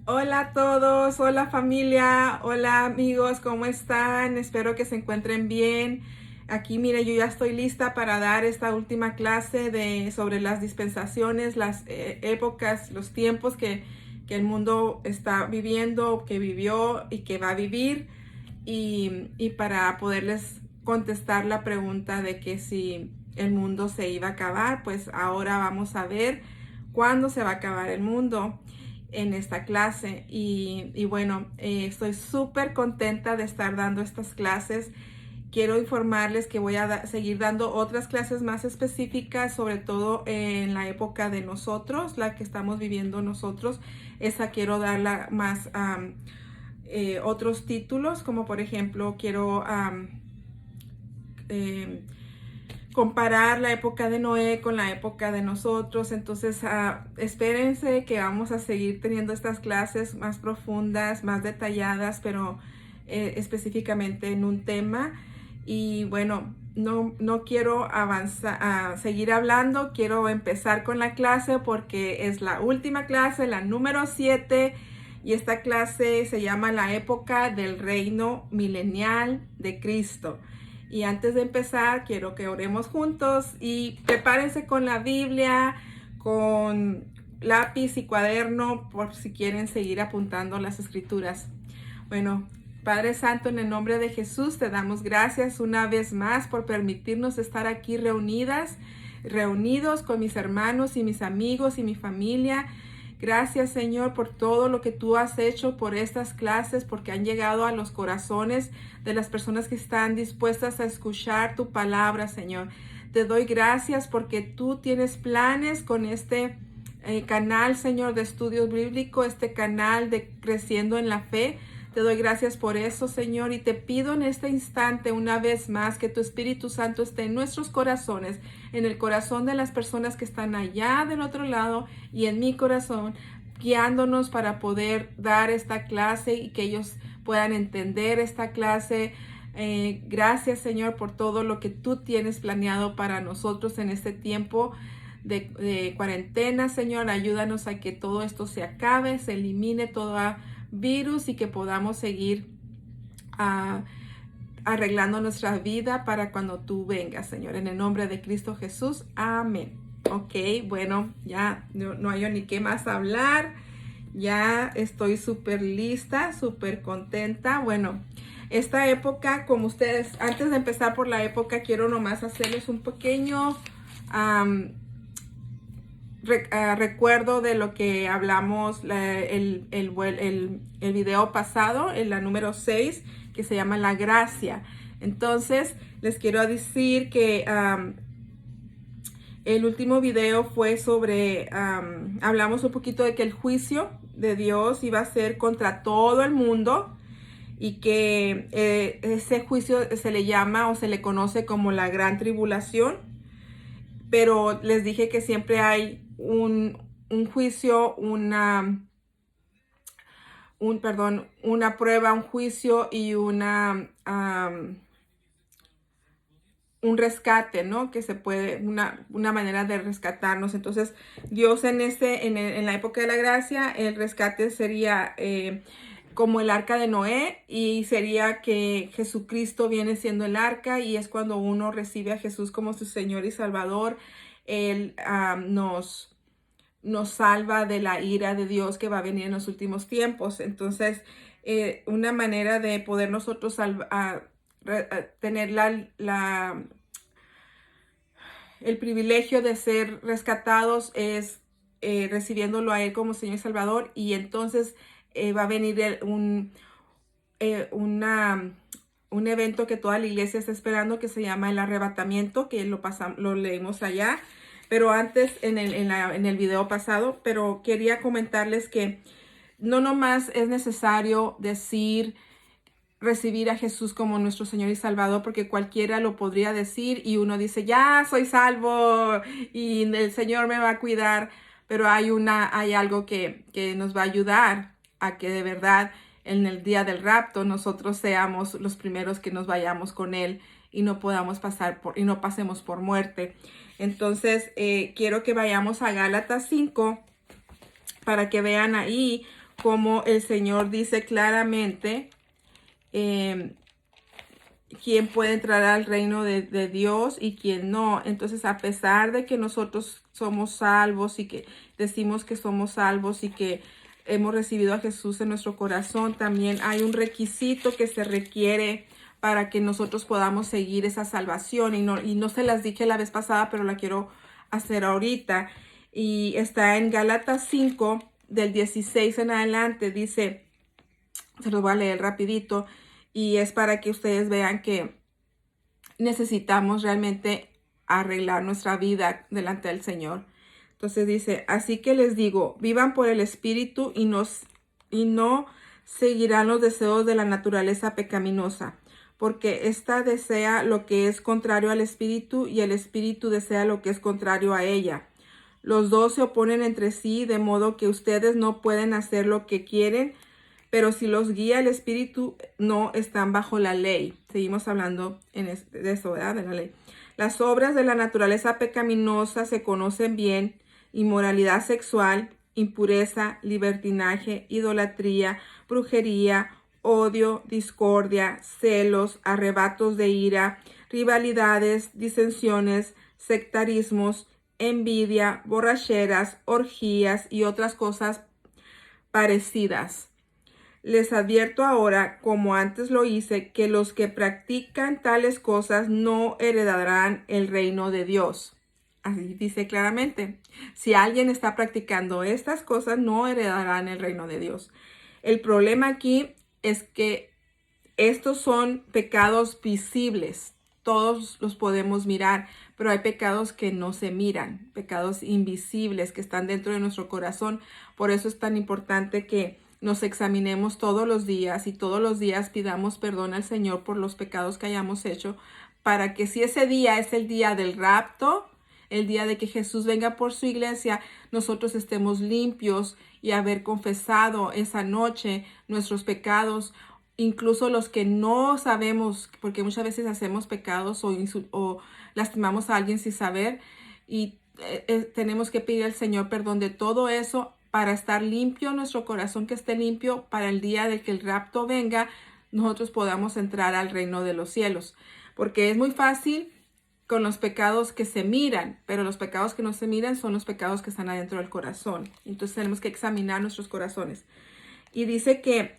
Hola a todos, hola familia, hola amigos, ¿cómo están? Espero que se encuentren bien. Aquí, mire, yo ya estoy lista para dar esta última clase sobre las dispensaciones, las épocas, los tiempos que el mundo está viviendo, que vivió y que va a vivir. Y para poderles contestar la pregunta de que si el mundo se iba a acabar, pues ahora vamos a ver cuándo se va a acabar el mundo en esta clase. Y bueno, estoy súper contenta de estar dando estas clases. Quiero informarles que voy a seguir dando otras clases más específicas, sobre todo en la época de nosotros, la que estamos viviendo nosotros. Esa quiero darla más otros títulos, como por ejemplo quiero eh, comparar la época de Noé con la época de nosotros. Entonces espérense que vamos a seguir teniendo estas clases más profundas, más detalladas, pero específicamente en un tema. Y bueno, no quiero avanzar, seguir hablando, quiero empezar con la clase porque es la última clase, la número 7, y esta clase se llama la época del reino milenial de Cristo. Y antes de empezar, quiero que oremos juntos y prepárense con la Biblia, con lápiz y cuaderno por si quieren seguir apuntando las escrituras. Bueno, Padre Santo, en el nombre de Jesús, te damos gracias una vez más por permitirnos estar aquí reunidos con mis hermanos y mis amigos y mi familia. Gracias, Señor, por todo lo que tú has hecho por estas clases, porque han llegado a los corazones de las personas que están dispuestas a escuchar tu palabra, Señor. Te doy gracias porque tú tienes planes con este canal, Señor, de estudios bíblicos, este canal de Creciendo en la Fe. Te doy gracias por eso, Señor, y te pido en este instante una vez más que tu Espíritu Santo esté en nuestros corazones, en el corazón de las personas que están allá del otro lado y en mi corazón, guiándonos para poder dar esta clase y que ellos puedan entender esta clase. Gracias, Señor, por todo lo que tú tienes planeado para nosotros en este tiempo de cuarentena, Señor. Ayúdanos a que todo esto se acabe, se elimine todo virus y que podamos seguir arreglando nuestra vida para cuando tú vengas, Señor. En el nombre de Cristo Jesús. Amén. Ok, bueno, ya no hay ni qué más hablar. Ya estoy súper lista, súper contenta. Bueno, esta época, como ustedes, antes de empezar por la época, quiero nomás hacerles un pequeño recuerdo de lo que hablamos el video pasado, en la número 6, que se llama la gracia. Entonces, les quiero decir que el último video fue sobre, hablamos un poquito de que el juicio de Dios iba a ser contra todo el mundo y que ese juicio se le llama o se le conoce como la gran tribulación. Pero les dije que siempre hay un juicio, una prueba, un juicio y un rescate, ¿no? Que se puede, una manera de rescatarnos. Entonces, Dios en la época de la gracia, el rescate sería como el arca de Noé, y sería que Jesucristo viene siendo el arca, y es cuando uno recibe a Jesús como su Señor y Salvador. Él nos salva de la ira de Dios que va a venir en los últimos tiempos. Entonces, una manera de poder nosotros tener el privilegio de ser rescatados es recibiéndolo a Él como Señor y Salvador. Y entonces va a venir un evento que toda la iglesia está esperando, que se llama el arrebatamiento, que lo leímos allá, pero antes en el video pasado. Pero quería comentarles que no nomás es necesario recibir a Jesús como nuestro Señor y Salvador, porque cualquiera lo podría decir y uno dice, ya soy salvo y el Señor me va a cuidar. Pero hay algo que nos va a ayudar a que de verdad en el día del rapto nosotros seamos los primeros que nos vayamos con Él y no pasemos por muerte. Entonces, quiero que vayamos a Gálatas 5 para que vean ahí como el Señor dice claramente quién puede entrar al reino de Dios y quién no. Entonces, a pesar de que nosotros somos salvos y que decimos que somos salvos y que hemos recibido a Jesús en nuestro corazón, también hay un requisito que se requiere para que nosotros podamos seguir esa salvación. Y no se las dije la vez pasada, pero la quiero hacer ahorita. Y está en Gálatas 5, del 16 en adelante. Dice, se los voy a leer rapidito. Y es para que ustedes vean que necesitamos realmente arreglar nuestra vida delante del Señor. Entonces dice, así que les digo, vivan por el Espíritu y no seguirán los deseos de la naturaleza pecaminosa, porque ésta desea lo que es contrario al Espíritu y el Espíritu desea lo que es contrario a ella. Los dos se oponen entre sí, de modo que ustedes no pueden hacer lo que quieren, pero si los guía el Espíritu, no están bajo la ley. Seguimos hablando de eso, ¿verdad? De la ley. Las obras de la naturaleza pecaminosa se conocen bien: inmoralidad sexual, impureza, libertinaje, idolatría, brujería, odio, discordia, celos, arrebatos de ira, rivalidades, disensiones, sectarismos, envidia, borracheras, orgías y otras cosas parecidas. Les advierto ahora, como antes lo hice, que los que practican tales cosas no heredarán el reino de Dios. Así dice claramente. Si alguien está practicando estas cosas, no heredarán el reino de Dios. El problema aquí es que estos son pecados visibles. Todos los podemos mirar, pero hay pecados que no se miran, pecados invisibles que están dentro de nuestro corazón. Por eso es tan importante que nos examinemos todos los días y todos los días pidamos perdón al Señor por los pecados que hayamos hecho, para que si ese día es el día del rapto, el día de que Jesús venga por su iglesia, nosotros estemos limpios y haber confesado esa noche nuestros pecados, incluso los que no sabemos, porque muchas veces hacemos pecados o lastimamos a alguien sin saber, y tenemos que pedir al Señor perdón de todo eso para estar limpio nuestro corazón, que esté limpio para el día de que el rapto venga, nosotros podamos entrar al reino de los cielos. Porque es muy fácil con los pecados que se miran, pero los pecados que no se miran son los pecados que están adentro del corazón. Entonces tenemos que examinar nuestros corazones. Y dice que,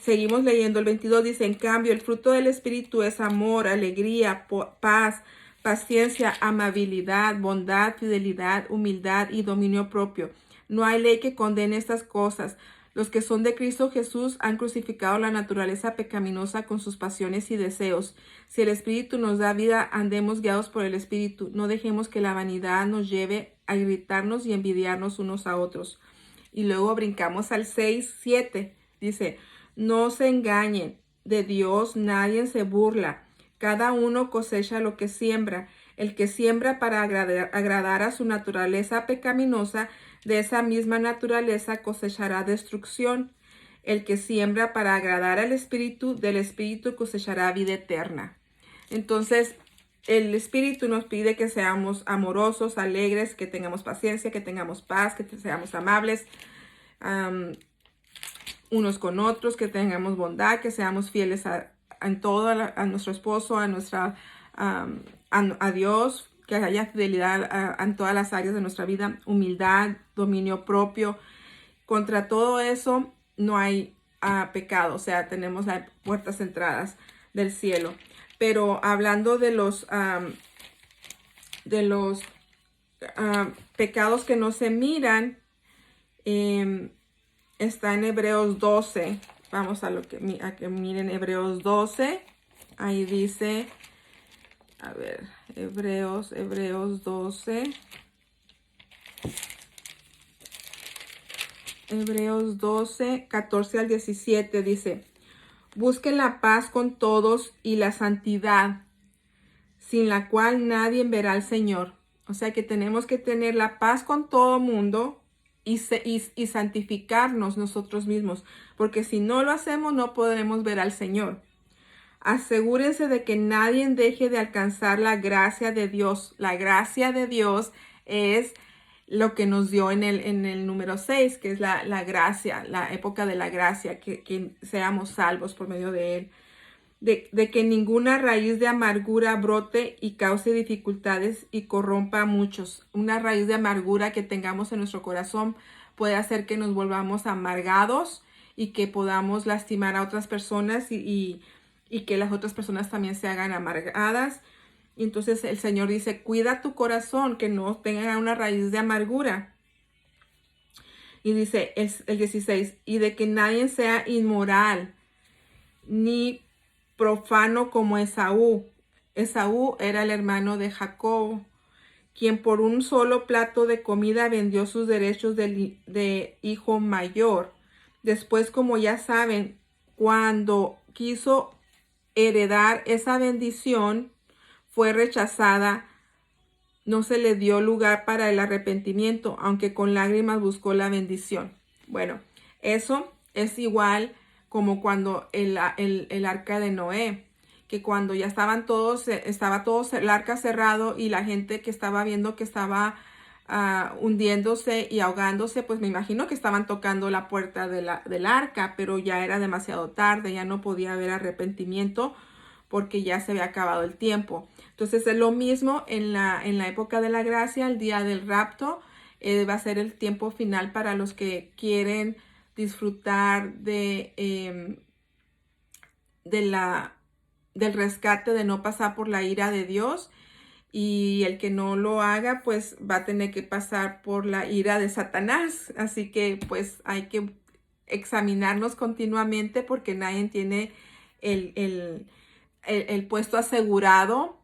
seguimos leyendo el 22, dice, en cambio, el fruto del Espíritu es amor, alegría, paz, paciencia, amabilidad, bondad, fidelidad, humildad y dominio propio. No hay ley que condene estas cosas. Los que son de Cristo Jesús han crucificado la naturaleza pecaminosa con sus pasiones y deseos. Si el Espíritu nos da vida, andemos guiados por el Espíritu. No dejemos que la vanidad nos lleve a irritarnos y envidiarnos unos a otros. Y luego brincamos al 6:7. Dice, no se engañen, de Dios nadie se burla. Cada uno cosecha lo que siembra. El que siembra para agradar a su naturaleza pecaminosa, de esa misma naturaleza cosechará destrucción. El que siembra para agradar al Espíritu, del Espíritu cosechará vida eterna. Entonces, el Espíritu nos pide que seamos amorosos, alegres, que tengamos paciencia, que tengamos paz, que seamos amables unos con otros, que tengamos bondad, que seamos fieles en todo, a nuestro esposo, a Dios, que haya fidelidad en todas las áreas de nuestra vida, humildad, dominio propio. Contra todo eso no hay pecado, o sea, tenemos las puertas entradas del cielo. Pero hablando de los pecados que no se miran, está en Hebreos 12. Vamos a que miren Hebreos 12. Ahí dice, a ver, Hebreos 12. Hebreos 12, 14 al 17 dice, busquen la paz con todos y la santidad, sin la cual nadie verá al Señor. O sea que tenemos que tener la paz con todo mundo y santificarnos nosotros mismos, porque si no lo hacemos no podremos ver al Señor. Asegúrense de que nadie deje de alcanzar la gracia de Dios. La gracia de Dios es lo que nos dio en el número 6, que es la gracia, la época de la gracia, que seamos salvos por medio de él. De que ninguna raíz de amargura brote y cause dificultades y corrompa a muchos. Una raíz de amargura que tengamos en nuestro corazón puede hacer que nos volvamos amargados y que podamos lastimar a otras personas y que las otras personas también se hagan amargadas. Entonces el Señor dice, cuida tu corazón, que no tenga una raíz de amargura. Y dice el 16, y de que nadie sea inmoral, ni profano como Esaú. Esaú era el hermano de Jacob, quien por un solo plato de comida vendió sus derechos de hijo mayor. Después, como ya saben, cuando quiso heredar esa bendición, fue rechazada. No se le dio lugar para el arrepentimiento, aunque con lágrimas buscó la bendición. Bueno, eso es igual como cuando el arca de Noé, que cuando ya estaba todo el arca cerrado y la gente que estaba viendo que estaba hundiéndose y ahogándose, pues me imagino que estaban tocando la puerta del arca, pero ya era demasiado tarde, ya no podía haber arrepentimiento porque ya se había acabado el tiempo. Entonces es lo mismo en la época de la gracia, el día del rapto, va a ser el tiempo final para los que quieren disfrutar del rescate, de no pasar por la ira de Dios, y el que no lo haga pues va a tener que pasar por la ira de Satanás. Así que pues hay que examinarnos continuamente porque nadie tiene el puesto asegurado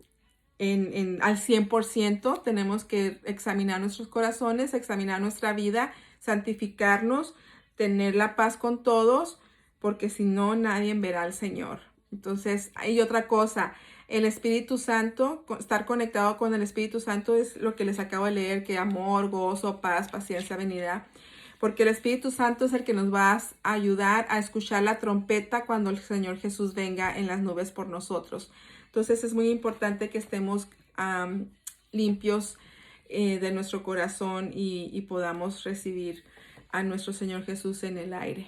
al 100%. Tenemos que examinar nuestros corazones, examinar nuestra vida, santificarnos, tener la paz con todos, porque si no, nadie verá al Señor. Entonces, hay otra cosa, el Espíritu Santo, estar conectado con el Espíritu Santo es lo que les acabo de leer, que amor, gozo, paz, paciencia, benignidad. Porque el Espíritu Santo es el que nos va a ayudar a escuchar la trompeta cuando el Señor Jesús venga en las nubes por nosotros. Entonces es muy importante que estemos limpios de nuestro corazón y podamos recibir a nuestro Señor Jesús en el aire.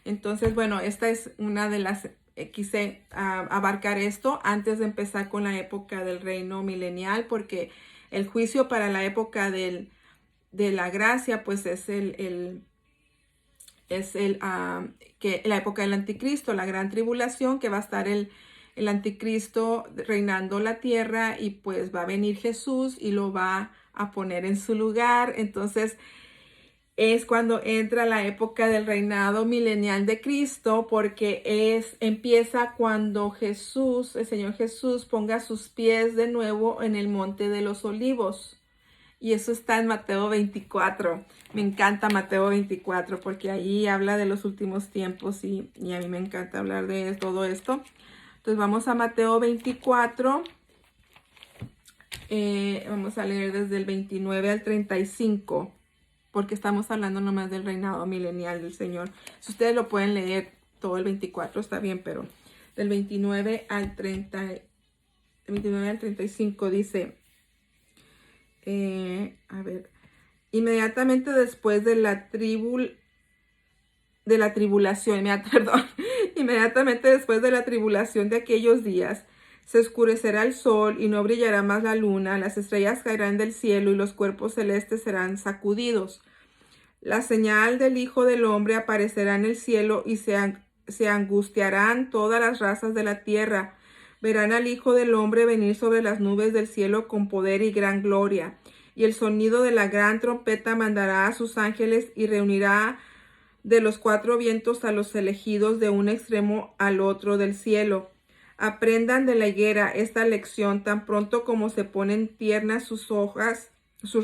Entonces, bueno, esta es una de las... quise abarcar esto antes de empezar con la época del reino milenial, porque el juicio para la época de la gracia, pues es que la época del anticristo, la gran tribulación, que va a estar el anticristo reinando la tierra, y pues va a venir Jesús y lo va a poner en su lugar. Entonces es cuando entra la época del reinado milenial de Cristo, porque empieza cuando Jesús, el Señor Jesús, ponga sus pies de nuevo en el monte de los olivos. Y eso está en Mateo 24. Me encanta Mateo 24 porque ahí habla de los últimos tiempos y a mí me encanta hablar de todo esto. Entonces vamos a Mateo 24. Vamos a leer desde el 29 al 35. Porque estamos hablando nomás del reinado milenial del Señor. Si ustedes lo pueden leer todo el 24 está bien, pero del 29 al 35 dice, inmediatamente después de la tribulación, inmediatamente después de la tribulación de aquellos días, se oscurecerá el sol y no brillará más la luna, las estrellas caerán del cielo y los cuerpos celestes serán sacudidos. La señal del Hijo del Hombre aparecerá en el cielo y se angustiarán todas las razas de la tierra. Verán al Hijo del Hombre venir sobre las nubes del cielo con poder y gran gloria. Y el sonido de la gran trompeta mandará a sus ángeles y reunirá de los cuatro vientos a los elegidos de un extremo al otro del cielo. Aprendan de la higuera esta lección: tan pronto como se ponen tiernas sus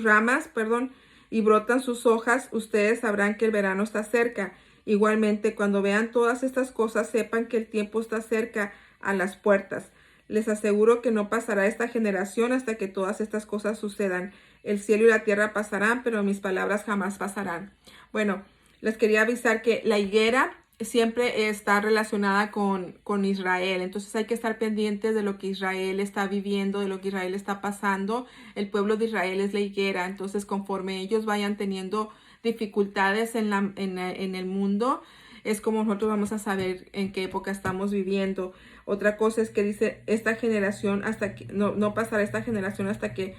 ramas, y brotan sus hojas, ustedes sabrán que el verano está cerca. Igualmente, cuando vean todas estas cosas, sepan que el tiempo está cerca a las puertas. Les aseguro que no pasará esta generación hasta que todas estas cosas sucedan. El cielo y la tierra pasarán, pero mis palabras jamás pasarán. Bueno, les quería avisar que la higuera siempre está relacionada con Israel. Entonces hay que estar pendientes de lo que Israel está viviendo, de lo que Israel está pasando. El pueblo de Israel es la higuera. Entonces conforme ellos vayan teniendo dificultades en el mundo, es como nosotros vamos a saber en qué época estamos viviendo. Otra cosa es que dice esta generación hasta que no pasará esta generación hasta que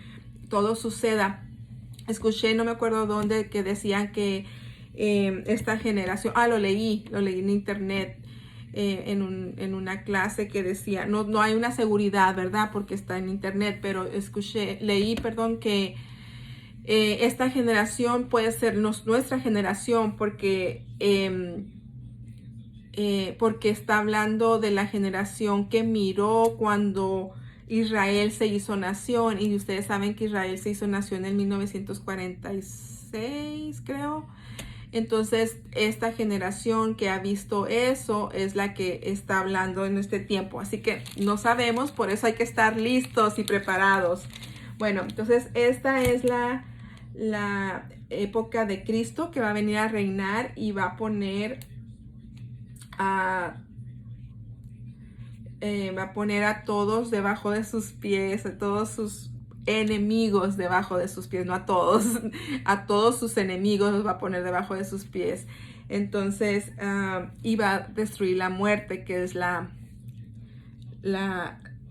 todo suceda. Escuché, no me acuerdo dónde, que decían que esta generación, lo leí en internet, en una clase que decía, no hay una seguridad, ¿verdad? Porque está en internet, pero leí, perdón, que esta generación puede ser nuestra generación porque está hablando de la generación que miró cuando Israel se hizo nación, y ustedes saben que Israel se hizo nación en 1946, creo. Entonces, esta generación que ha visto eso es la que está hablando en este tiempo. Así que no sabemos, por eso hay que estar listos y preparados. Bueno, entonces esta es la época de Cristo, que va a venir a reinar y va a poner a todos debajo de sus pies, a todos sus enemigos debajo de sus pies, no a todos, a todos sus enemigos los va a poner debajo de sus pies. Entonces iba a destruir la muerte, que es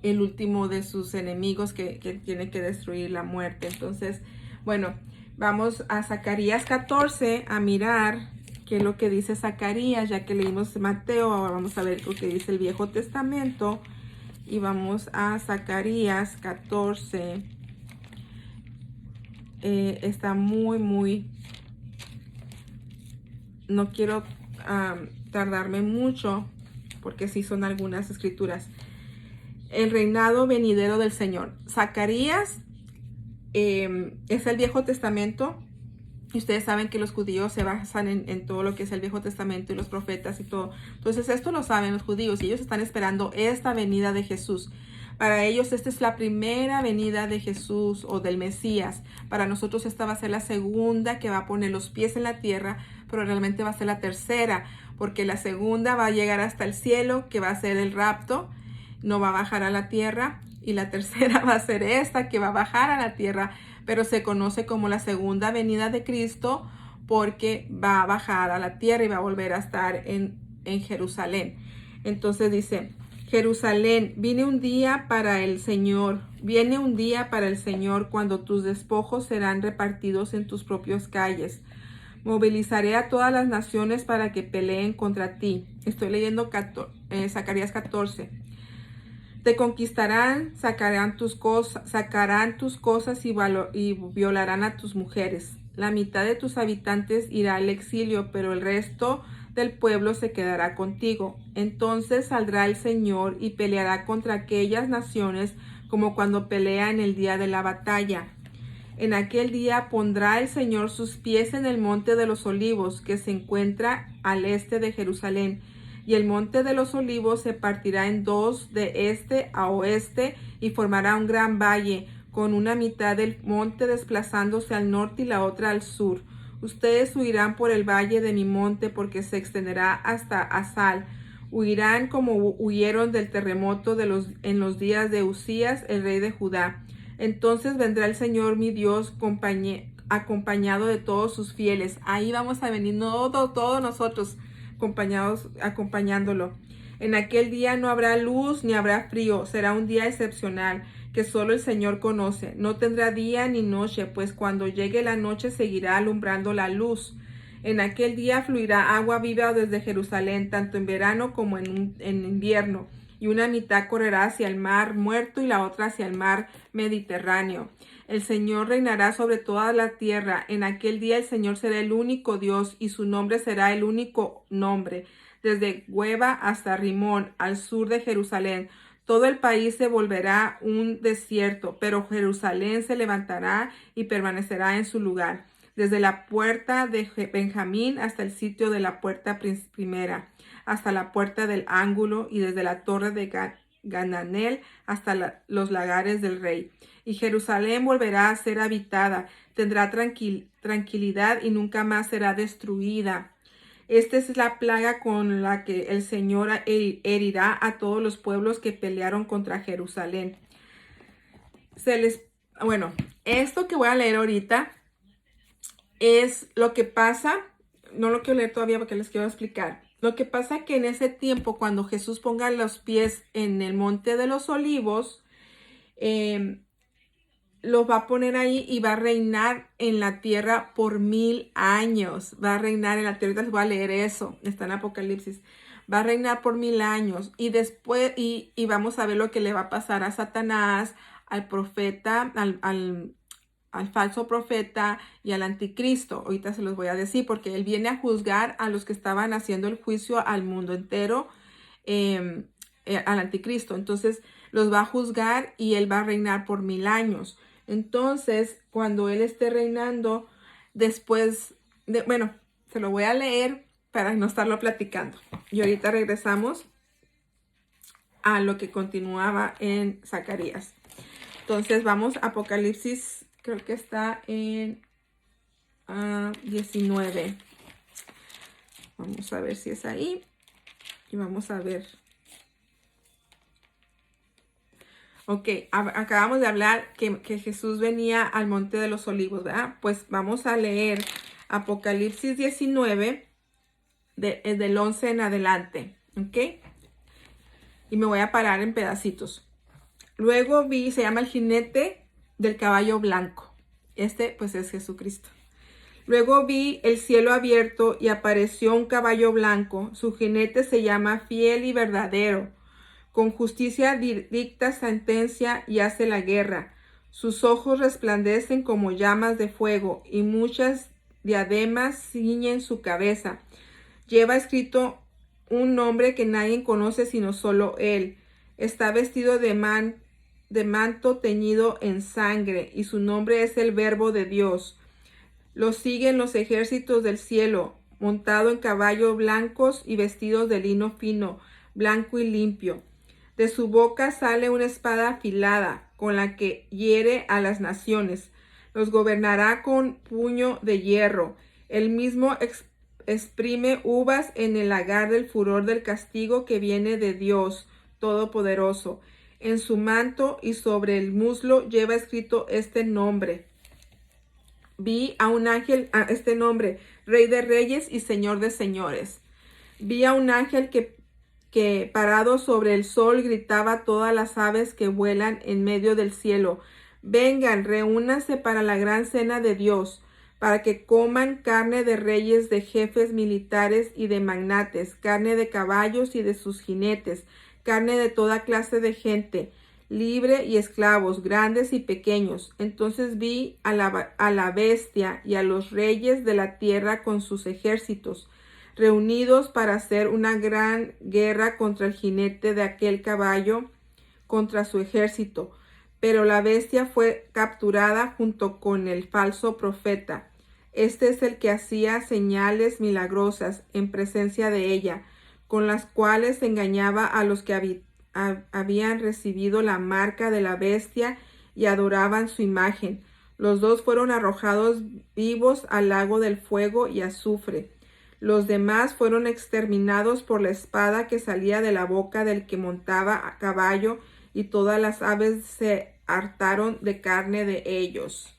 el último de sus enemigos que tiene que destruir la muerte. Entonces, bueno, vamos a Zacarías 14 a mirar qué es lo que dice Zacarías, ya que leímos Mateo. Ahora vamos a ver lo que dice el Viejo Testamento, y vamos a Zacarías 14. Está muy, no quiero tardarme mucho, porque sí son algunas escrituras. El reinado venidero del Señor. Zacarías es el Viejo Testamento. Y ustedes saben que los judíos se basan en todo lo que es el Viejo Testamento y los profetas y todo. Entonces esto lo saben los judíos, y ellos están esperando esta venida de Jesús. Para ellos esta es la primera venida de Jesús o del Mesías. Para nosotros esta va a ser la segunda, que va a poner los pies en la tierra, pero realmente va a ser la tercera, porque la segunda va a llegar hasta el cielo, que va a ser el rapto, no va a bajar a la tierra. Y la tercera va a ser esta, que va a bajar a la tierra, pero se conoce como la segunda venida de Cristo, porque va a bajar a la tierra y va a volver a estar en Jerusalén. Entonces dice, Jerusalén, viene un día para el Señor cuando tus despojos serán repartidos en tus propias calles. Movilizaré a todas las naciones para que peleen contra ti. Estoy leyendo Zacarías 14. Te conquistarán, sacarán tus cosas y violarán a tus mujeres. La mitad de tus habitantes irá al exilio, pero el resto del pueblo se quedará contigo. Entonces saldrá el Señor y peleará contra aquellas naciones como cuando pelea en el día de la batalla. En aquel día pondrá el Señor sus pies en el monte de los olivos, que se encuentra al este de Jerusalén. Y el monte de los olivos se partirá en dos de este a oeste y formará un gran valle, con una mitad del monte desplazándose al norte y la otra al sur. Ustedes huirán por el valle de mi monte, porque se extenderá hasta Asal. Huirán como huyeron del terremoto en los días de Usías, el rey de Judá. Entonces vendrá el Señor mi Dios acompañado de todos sus fieles. Ahí vamos a venir todos nosotros acompañándolo. En aquel día no habrá luz ni habrá frío. Será un día excepcional que solo el Señor conoce. No tendrá día ni noche, pues cuando llegue la noche seguirá alumbrando la luz. En aquel día fluirá agua viva desde Jerusalén, tanto en verano como en invierno, y una mitad correrá hacia el mar muerto y la otra hacia el mar Mediterráneo. El Señor reinará sobre toda la tierra. En aquel día el Señor será el único Dios, y su nombre será el único nombre. Desde Hueva hasta Rimón, al sur de Jerusalén, todo el país se volverá un desierto, pero Jerusalén se levantará y permanecerá en su lugar. Desde la puerta de Benjamín hasta el sitio de la puerta primera, hasta la puerta del ángulo, y desde la torre de Gananel hasta los lagares del rey. Y Jerusalén volverá a ser habitada, tendrá tranquilidad y nunca más será destruida. Esta es la plaga con la que el Señor herirá a todos los pueblos que pelearon contra Jerusalén. Bueno, esto que voy a leer ahorita es lo que pasa, no lo quiero leer todavía porque les quiero explicar. Lo que pasa que en ese tiempo, cuando Jesús ponga los pies en el Monte de los Olivos, los va a poner ahí y va a reinar en la tierra por 1000 años. Va a reinar en la tierra. Ahorita les voy a leer eso. Está en Apocalipsis. Va a reinar por 1000 años. Y después, y vamos a ver lo que le va a pasar a Satanás, al profeta, al falso profeta y al anticristo. Ahorita se los voy a decir porque él viene a juzgar a los que estaban haciendo el juicio al mundo entero, al anticristo. Entonces los va a juzgar y él va a reinar por 1000 años. Entonces, cuando él esté reinando, después de, bueno, se lo voy a leer para no estarlo platicando. Y ahorita regresamos a lo que continuaba en Zacarías. Entonces, vamos a Apocalipsis, creo que está en 19. Vamos a ver si es ahí. Y vamos a ver. Ok, acabamos de hablar que Jesús venía al Monte de los Olivos, ¿verdad? Pues vamos a leer Apocalipsis 19, del 11 en adelante, ¿ok? Y me voy a parar en pedacitos. Luego vi, se llama el jinete del caballo blanco. Este, pues, es Jesucristo. Luego vi el cielo abierto y apareció un caballo blanco. Su jinete se llama Fiel y Verdadero. Con justicia dicta sentencia y hace la guerra. Sus ojos resplandecen como llamas de fuego y muchas diademas ciñen su cabeza. Lleva escrito un nombre que nadie conoce sino solo él. Está vestido de manto teñido en sangre y su nombre es el Verbo de Dios. Lo siguen los ejércitos del cielo, montado en caballos blancos y vestidos de lino fino, blanco y limpio. De su boca sale una espada afilada, con la que hiere a las naciones. Los gobernará con puño de hierro. Él mismo exprime uvas en el lagar del furor del castigo que viene de Dios Todopoderoso. En su manto y sobre el muslo lleva escrito este nombre. Vi a un ángel, a este nombre, Rey de Reyes y Señor de Señores. Vi a un ángel que parado sobre el sol gritaba a todas las aves que vuelan en medio del cielo: vengan, reúnanse para la gran cena de Dios, para que coman carne de reyes, de jefes militares y de magnates, carne de caballos y de sus jinetes, carne de toda clase de gente, libre y esclavos, grandes y pequeños. Entonces vi a la bestia y a los reyes de la tierra con sus ejércitos, reunidos para hacer una gran guerra contra el jinete de aquel caballo, contra su ejército. Pero la bestia fue capturada junto con el falso profeta. Este es el que hacía señales milagrosas en presencia de ella, con las cuales engañaba a los que habían recibido la marca de la bestia y adoraban su imagen. Los dos fueron arrojados vivos al lago del fuego y azufre. Los demás fueron exterminados por la espada que salía de la boca del que montaba a caballo, y todas las aves se hartaron de carne de ellos.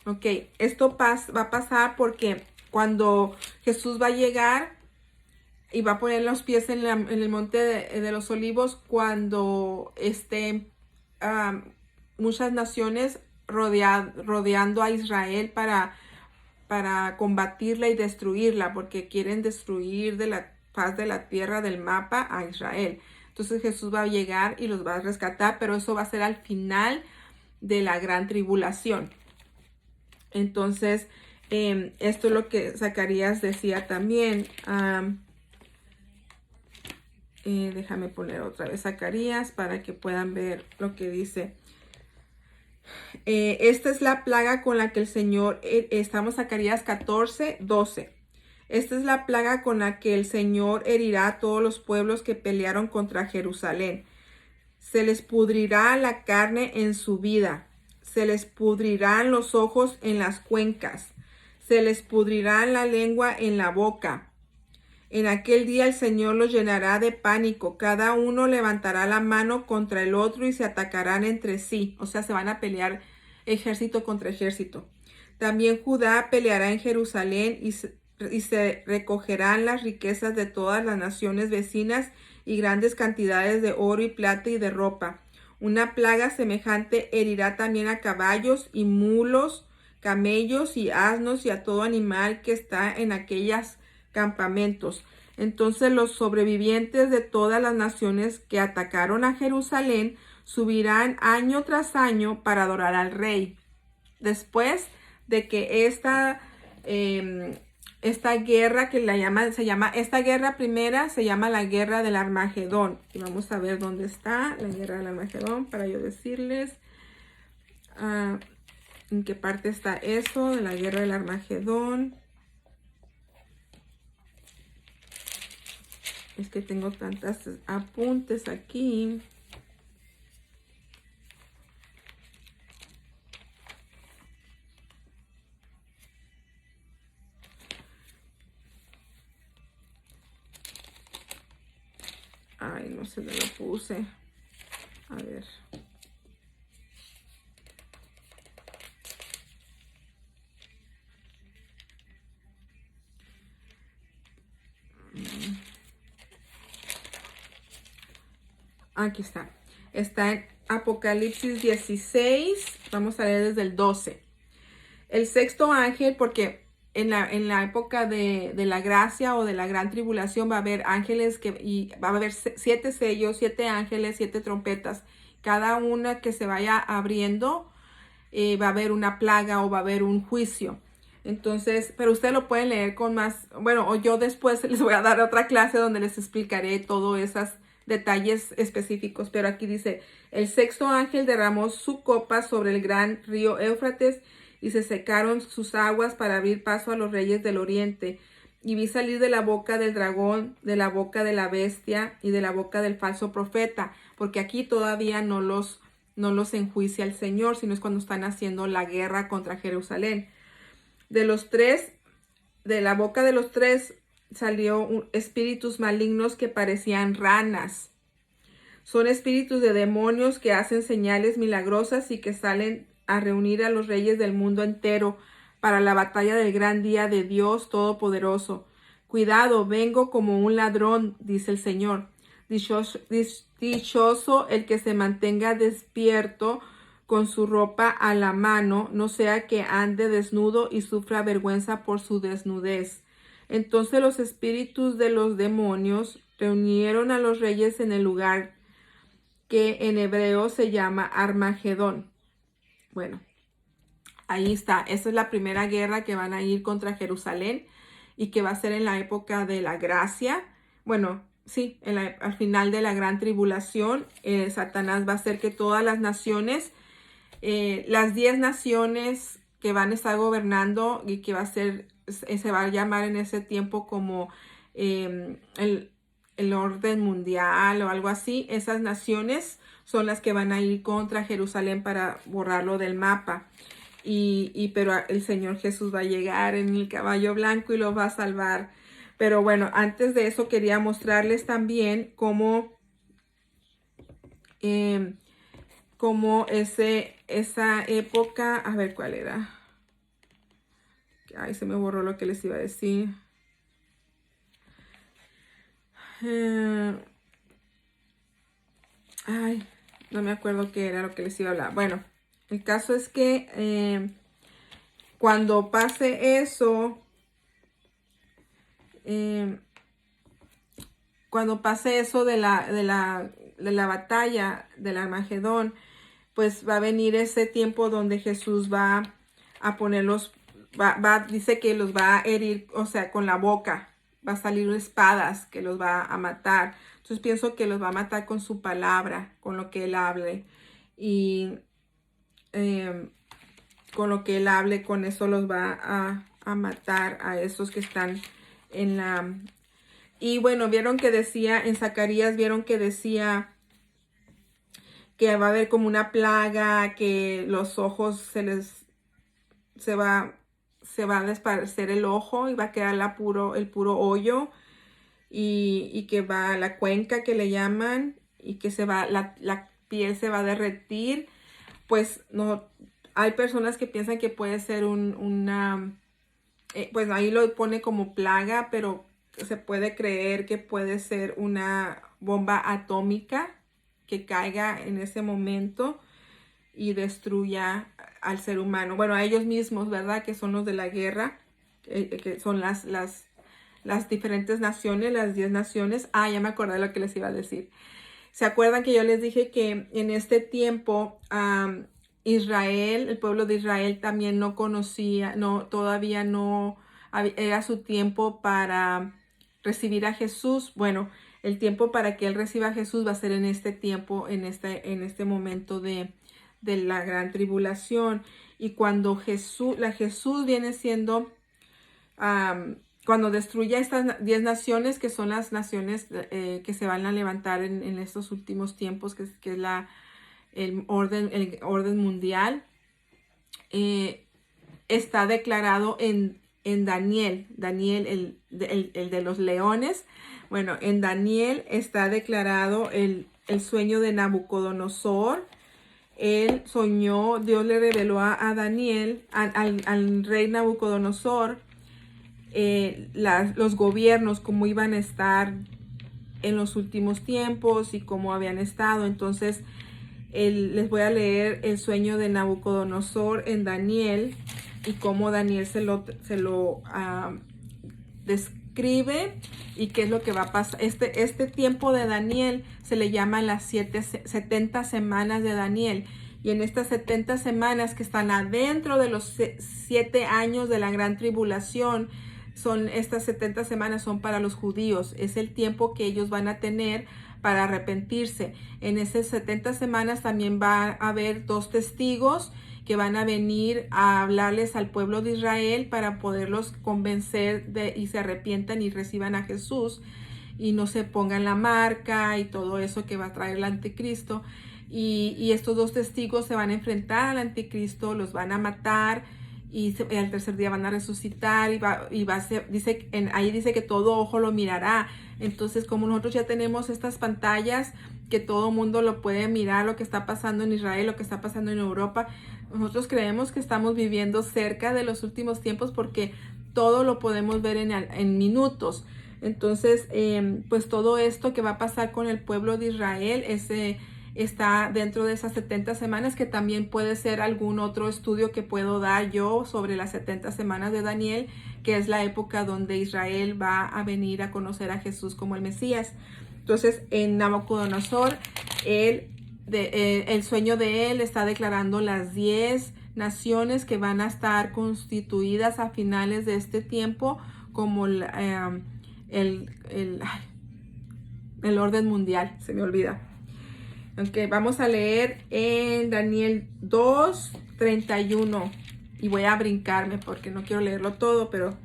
Ok, esto va a pasar porque cuando Jesús va a llegar y va a poner los pies en el Monte de los Olivos, cuando estén muchas naciones rodeando a Israel para combatirla y destruirla, porque quieren destruir de la faz de la tierra, del mapa, a Israel. Entonces Jesús va a llegar y los va a rescatar, pero eso va a ser al final de la gran tribulación. Entonces, esto es lo que Zacarías decía también. Déjame poner otra vez Zacarías para que puedan ver lo que dice. Esta es la plaga con la que el Señor, estamos Zacarías 14, 12. Esta es la plaga con la que el Señor herirá a todos los pueblos que pelearon contra Jerusalén. Se les pudrirá la carne en su vida. Se les pudrirán los ojos en las cuencas. Se les pudrirá la lengua en la boca. En aquel día el Señor los llenará de pánico. Cada uno levantará la mano contra el otro y se atacarán entre sí. O sea, se van a pelear ejército contra ejército. También Judá peleará en Jerusalén y se recogerán las riquezas de todas las naciones vecinas y grandes cantidades de oro y plata y de ropa. Una plaga semejante herirá también a caballos y mulos, camellos y asnos y a todo animal que está en aquellos campamentos. Entonces los sobrevivientes de todas las naciones que atacaron a Jerusalén subirán año tras año para adorar al rey. Después de que esta guerra esta guerra primera se llama la guerra del Armagedón. Y vamos a ver dónde está la guerra del Armagedón para yo decirles en qué parte está eso de la guerra del Armagedón. Es que tengo tantos apuntes aquí. Ay, no sé dónde lo puse. A ver. Aquí está. Está en Apocalipsis 16. Vamos a leer desde el 12. El sexto ángel, porque en la época de la gracia o de la gran tribulación va a haber ángeles y va a haber 7 sellos, 7 ángeles, 7 trompetas. Cada una que se vaya abriendo va a haber una plaga o va a haber un juicio. Entonces, pero ustedes lo pueden leer con más, bueno, o yo después les voy a dar otra clase donde les explicaré todos esos detalles específicos. Pero aquí dice, el sexto ángel derramó su copa sobre el gran río Éufrates y se secaron sus aguas para abrir paso a los reyes del oriente. Y vi salir de la boca del dragón, de la boca de la bestia y de la boca del falso profeta, porque aquí todavía no los enjuicia el Señor, sino es cuando están haciendo la guerra contra Jerusalén. De la boca de los tres salió espíritus malignos que parecían ranas. Son espíritus de demonios que hacen señales milagrosas y que salen a reunir a los reyes del mundo entero para la batalla del gran día de Dios Todopoderoso. Cuidado, vengo como un ladrón, dice el Señor. Dichoso el que se mantenga despierto con su ropa a la mano, no sea que ande desnudo y sufra vergüenza por su desnudez. Entonces los espíritus de los demonios reunieron a los reyes en el lugar que en hebreo se llama Armagedón. Bueno, ahí está. Esa es la primera guerra que van a ir contra Jerusalén y que va a ser en la época de la gracia. Bueno, sí, al final de la gran tribulación, Satanás va a hacer que todas las naciones, las 10 naciones que van a estar gobernando y que va a ser, se va a llamar en ese tiempo como el orden mundial o algo así, esas naciones son las que van a ir contra Jerusalén para borrarlo del mapa. Pero el Señor Jesús va a llegar en el caballo blanco y los va a salvar. Pero bueno, antes de eso quería mostrarles también cómo esa época, a ver cuál era. Ay, se me borró lo que les iba a decir. Ay, no me acuerdo qué era lo que les iba a hablar. Bueno, el caso es que cuando pase eso, de la batalla del Armagedón, pues va a venir ese tiempo donde Jesús va a ponerlos, dice que los va a herir, o sea, con la boca, va a salir espadas que los va a matar. Entonces pienso que los va a matar con su palabra, con lo que él hable. Y con lo que él hable, con eso los va a matar a esos que están en la... Y bueno, vieron que decía, en Zacarías vieron que decía que va a haber como una plaga, que los ojos se va a desaparecer el ojo y va a quedar el puro hoyo. y que va a la cuenca que le llaman y que la piel se va a derretir. Pues no, hay personas que piensan que puede ser pues ahí lo pone como plaga, pero se puede creer que puede ser una bomba atómica que caiga en ese momento y destruya al ser humano. Bueno, a ellos mismos, ¿verdad? Que son los de la guerra, que son las diferentes naciones, las 10 naciones. Ah, ya me acordé de lo que les iba a decir. ¿Se acuerdan que yo les dije que en este tiempo Israel, el pueblo de Israel también no conocía, todavía no era su tiempo para recibir a Jesús? Bueno, el tiempo para que él reciba a Jesús va a ser en este tiempo, en este momento de la gran tribulación. Y cuando Jesús viene siendo, cuando destruya estas 10 naciones, que son las naciones que se van a levantar en estos últimos tiempos, que es el orden mundial, está declarado en Daniel, el de los leones. Bueno, en Daniel está declarado el sueño de Nabucodonosor. Él soñó, Dios le reveló a Daniel, al rey Nabucodonosor, los gobiernos, cómo iban a estar en los últimos tiempos y cómo habían estado. Entonces, les voy a leer el sueño de Nabucodonosor en Daniel y cómo Daniel se lo describe y qué es lo que va a pasar. Este tiempo de Daniel se le llama las 70 semanas de Daniel. Y en estas 70 semanas que están adentro de los 7 años de la gran tribulación, estas 70 semanas son para los judíos. Es el tiempo que ellos van a tener para arrepentirse. En esas 70 semanas también va a haber 2 testigos que van a venir a hablarles al pueblo de Israel para poderlos convencer y se arrepientan y reciban a Jesús y no se pongan la marca y todo eso que va a traer el anticristo. Y estos 2 testigos se van a enfrentar al anticristo, los van a matar y al tercer día van a resucitar y va a ser, ahí dice que todo ojo lo mirará. Entonces, como nosotros ya tenemos estas pantallas que todo mundo lo puede mirar, lo que está pasando en Israel, lo que está pasando en Europa, nosotros creemos que estamos viviendo cerca de los últimos tiempos porque todo lo podemos ver en minutos. Entonces, pues todo esto que va a pasar con el pueblo de Israel, está dentro de esas 70 semanas, que también puede ser algún otro estudio que puedo dar yo sobre las 70 semanas de Daniel, que es la época donde Israel va a venir a conocer a Jesús como el Mesías. Entonces, en Nabucodonosor, el sueño de él está declarando las 10 naciones que van a estar constituidas a finales de este tiempo como el orden mundial, se me olvida. Ok, vamos a leer en Daniel 2:31 y voy a brincarme porque no quiero leerlo todo, pero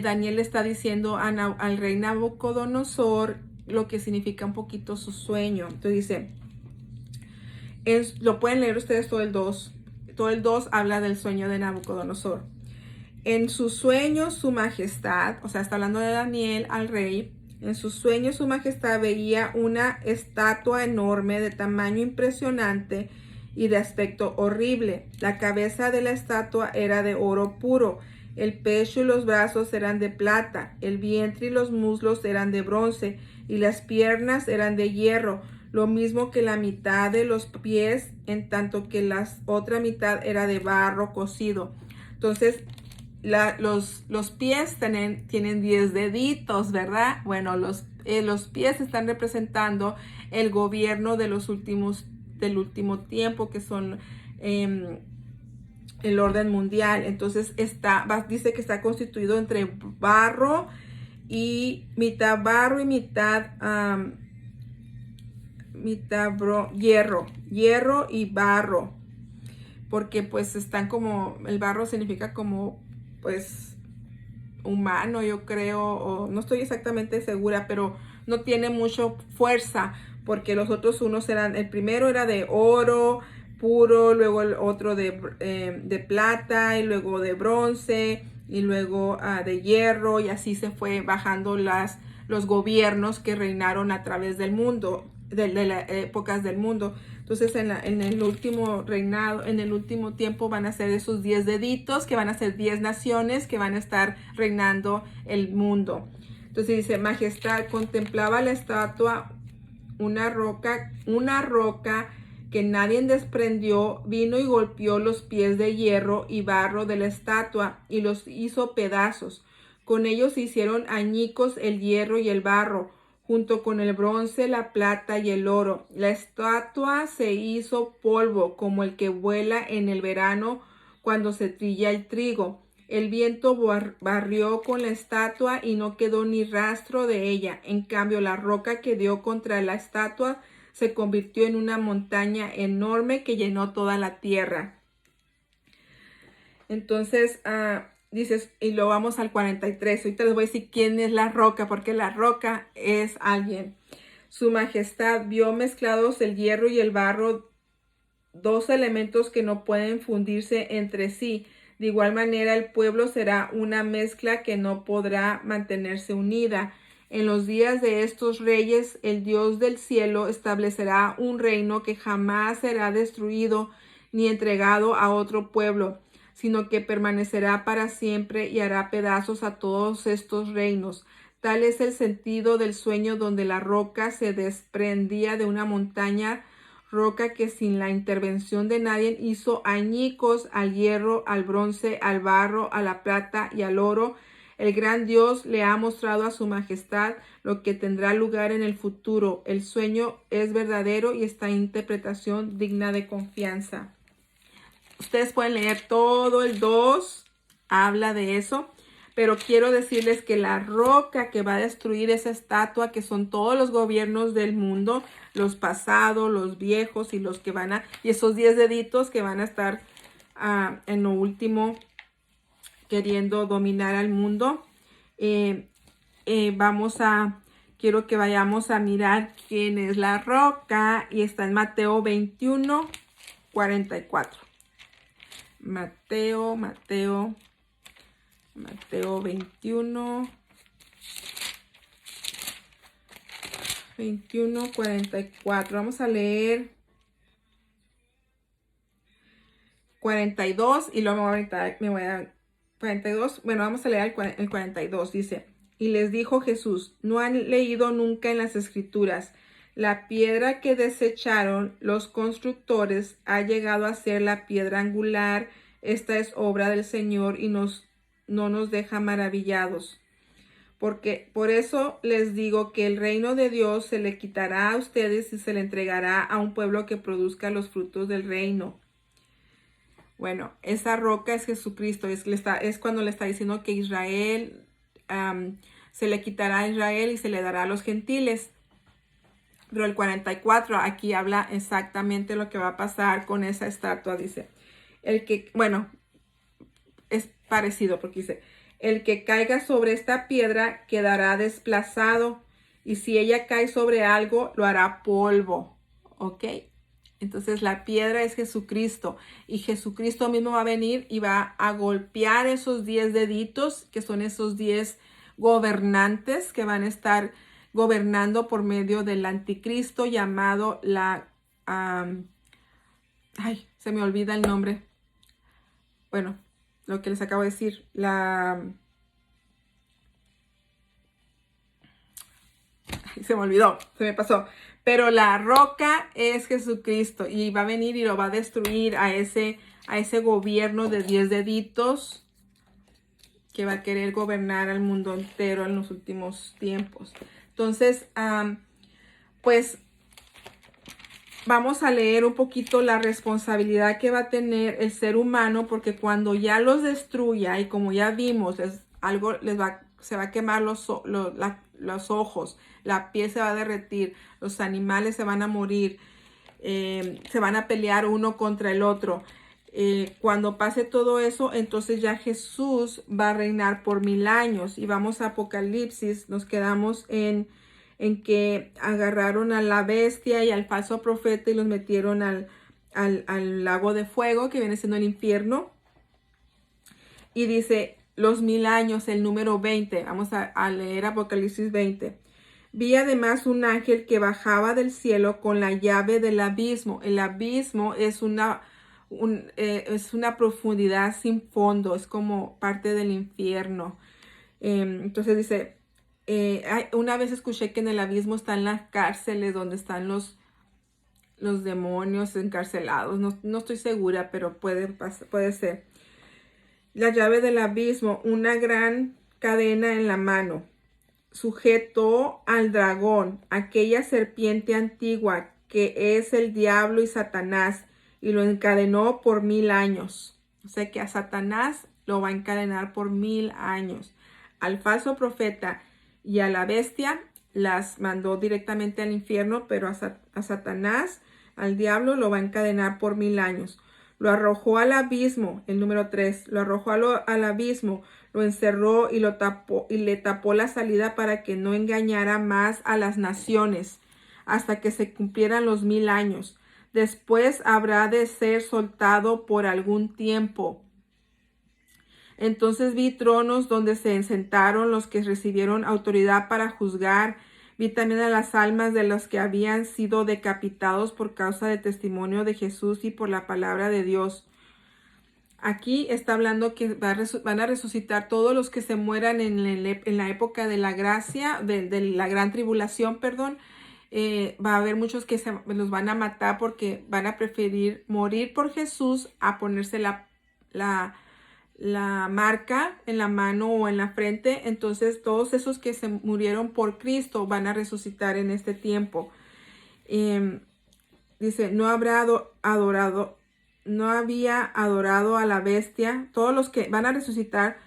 Daniel está diciendo al rey Nabucodonosor lo que significa un poquito su sueño. Entonces dice, lo pueden leer ustedes todo el 2. Todo el 2 habla del sueño de Nabucodonosor. En su sueño su majestad, o sea, está hablando de Daniel al rey. En sus sueños su majestad veía una estatua enorme de tamaño impresionante y de aspecto horrible. La cabeza de la estatua era de oro puro, el pecho y los brazos eran de plata, el vientre y los muslos eran de bronce y las piernas eran de hierro, lo mismo que la mitad de los pies, en tanto que la otra mitad era de barro cocido. Entonces, los pies tienen 10 deditos, ¿verdad? Bueno, los pies están representando el gobierno del último tiempo, que son el orden mundial. Entonces dice que está constituido entre barro y mitad hierro y barro, porque pues están como, el barro significa como pues humano, yo creo, o no estoy exactamente segura, pero no tiene mucha fuerza, porque los otros unos el primero era de oro puro, luego el otro de plata, y luego de bronce, y luego de hierro, y así se fue bajando las los gobiernos que reinaron a través del mundo, de las épocas del mundo. Entonces en el último reinado, en el último tiempo van a ser esos 10 deditos, que van a ser 10 naciones que van a estar reinando el mundo. Entonces dice, majestad, contemplaba la estatua, una roca que nadie desprendió, vino y golpeó los pies de hierro y barro de la estatua y los hizo pedazos. Con ellos se hicieron añicos el hierro y el barro, junto con el bronce, la plata y el oro. La estatua se hizo polvo, como el que vuela en el verano cuando se trilla el trigo. El viento barrió con la estatua y no quedó ni rastro de ella. En cambio, la roca que dio contra la estatua se convirtió en una montaña enorme que llenó toda la tierra. Entonces, dices, y lo vamos al 43. Ahorita les voy a decir quién es la roca, porque la roca es alguien. Su majestad vio mezclados el hierro y el barro, dos elementos que no pueden fundirse entre sí. De igual manera, el pueblo será una mezcla que no podrá mantenerse unida. En los días de estos reyes, el Dios del cielo establecerá un reino que jamás será destruido ni entregado a otro pueblo, sino que permanecerá para siempre y hará pedazos a todos estos reinos. Tal es el sentido del sueño donde la roca se desprendía de una montaña, roca que sin la intervención de nadie hizo añicos al hierro, al bronce, al barro, a la plata y al oro. El gran Dios le ha mostrado a su majestad lo que tendrá lugar en el futuro. El sueño es verdadero y esta interpretación digna de confianza. Ustedes pueden leer todo el 2, habla de eso, pero quiero decirles que la roca que va a destruir esa estatua, que son todos los gobiernos del mundo, los pasados, los viejos y los que y esos 10 deditos que van a estar en lo último queriendo dominar al mundo. Quiero que vayamos a mirar quién es la roca, y está en Mateo 21, 44. Mateo 21, 44. Vamos a leer 42 y luego me voy a 42. Bueno, vamos a leer el 42. Dice, y les dijo Jesús, ¿no han leído nunca en las Escrituras? La piedra que desecharon los constructores ha llegado a ser la piedra angular. Esta es obra del Señor y no nos deja maravillados. Porque por eso les digo que el reino de Dios se le quitará a ustedes y se le entregará a un pueblo que produzca los frutos del reino. Bueno, esa roca es Jesucristo. Es cuando le está diciendo que Israel, se le quitará a Israel y se le dará a los gentiles. Pero el 44 aquí habla exactamente lo que va a pasar con esa estatua. Dice, es parecido porque dice, el que caiga sobre esta piedra quedará desplazado, y si ella cae sobre algo, lo hará polvo. ¿Ok? Entonces la piedra es Jesucristo, y Jesucristo mismo va a venir y va a golpear esos 10 deditos, que son esos 10 gobernantes que van a estar gobernando por medio del anticristo llamado se me olvida el nombre. Bueno, lo que les acabo de decir, se me olvidó, se me pasó. Pero la roca es Jesucristo, y va a venir y lo va a destruir a ese gobierno de 10 deditos que va a querer gobernar al mundo entero en los últimos tiempos. Entonces, pues vamos a leer un poquito la responsabilidad que va a tener el ser humano, porque cuando ya los destruya, y como ya vimos, se va a quemar los ojos, la piel se va a derretir, los animales se van a morir, se van a pelear uno contra el otro. Cuando pase todo eso, entonces ya Jesús va a reinar por 1000 años. Y vamos a Apocalipsis, nos quedamos en que agarraron a la bestia y al falso profeta y los metieron al lago de fuego, que viene siendo el infierno. Y dice, los 1000 años, el número 20. Vamos a leer Apocalipsis 20. Vi además un ángel que bajaba del cielo con la llave del abismo. El abismo es una profundidad sin fondo, es como parte del infierno. Entonces dice, una vez escuché que en el abismo están las cárceles donde están los demonios encarcelados. No estoy segura, pero puede ser. La llave del abismo, una gran cadena en la mano. Sujetó al dragón, aquella serpiente antigua que es el diablo y Satanás, y lo encadenó por 1000 años. O sea que a Satanás lo va a encadenar por 1000 años. Al falso profeta y a la bestia las mandó directamente al infierno, pero a Satanás, al diablo, lo va a encadenar por 1000 años. Lo arrojó al abismo, el número 3, lo arrojó al abismo, lo encerró y le tapó la salida para que no engañara más a las naciones hasta que se cumplieran los 1000 años. Después habrá de ser soltado por algún tiempo. Entonces vi tronos donde se sentaron los que recibieron autoridad para juzgar. Vi también a las almas de los que habían sido decapitados por causa del testimonio de Jesús y por la palabra de Dios. Aquí está hablando que van a resucitar todos los que se mueran en la época de la gracia, de la gran tribulación, perdón. Va a haber muchos que los van a matar porque van a preferir morir por Jesús a ponerse la marca en la mano o en la frente. Entonces todos esos que se murieron por Cristo van a resucitar en este tiempo. Dice, no había adorado a la bestia. Todos los que van a resucitar,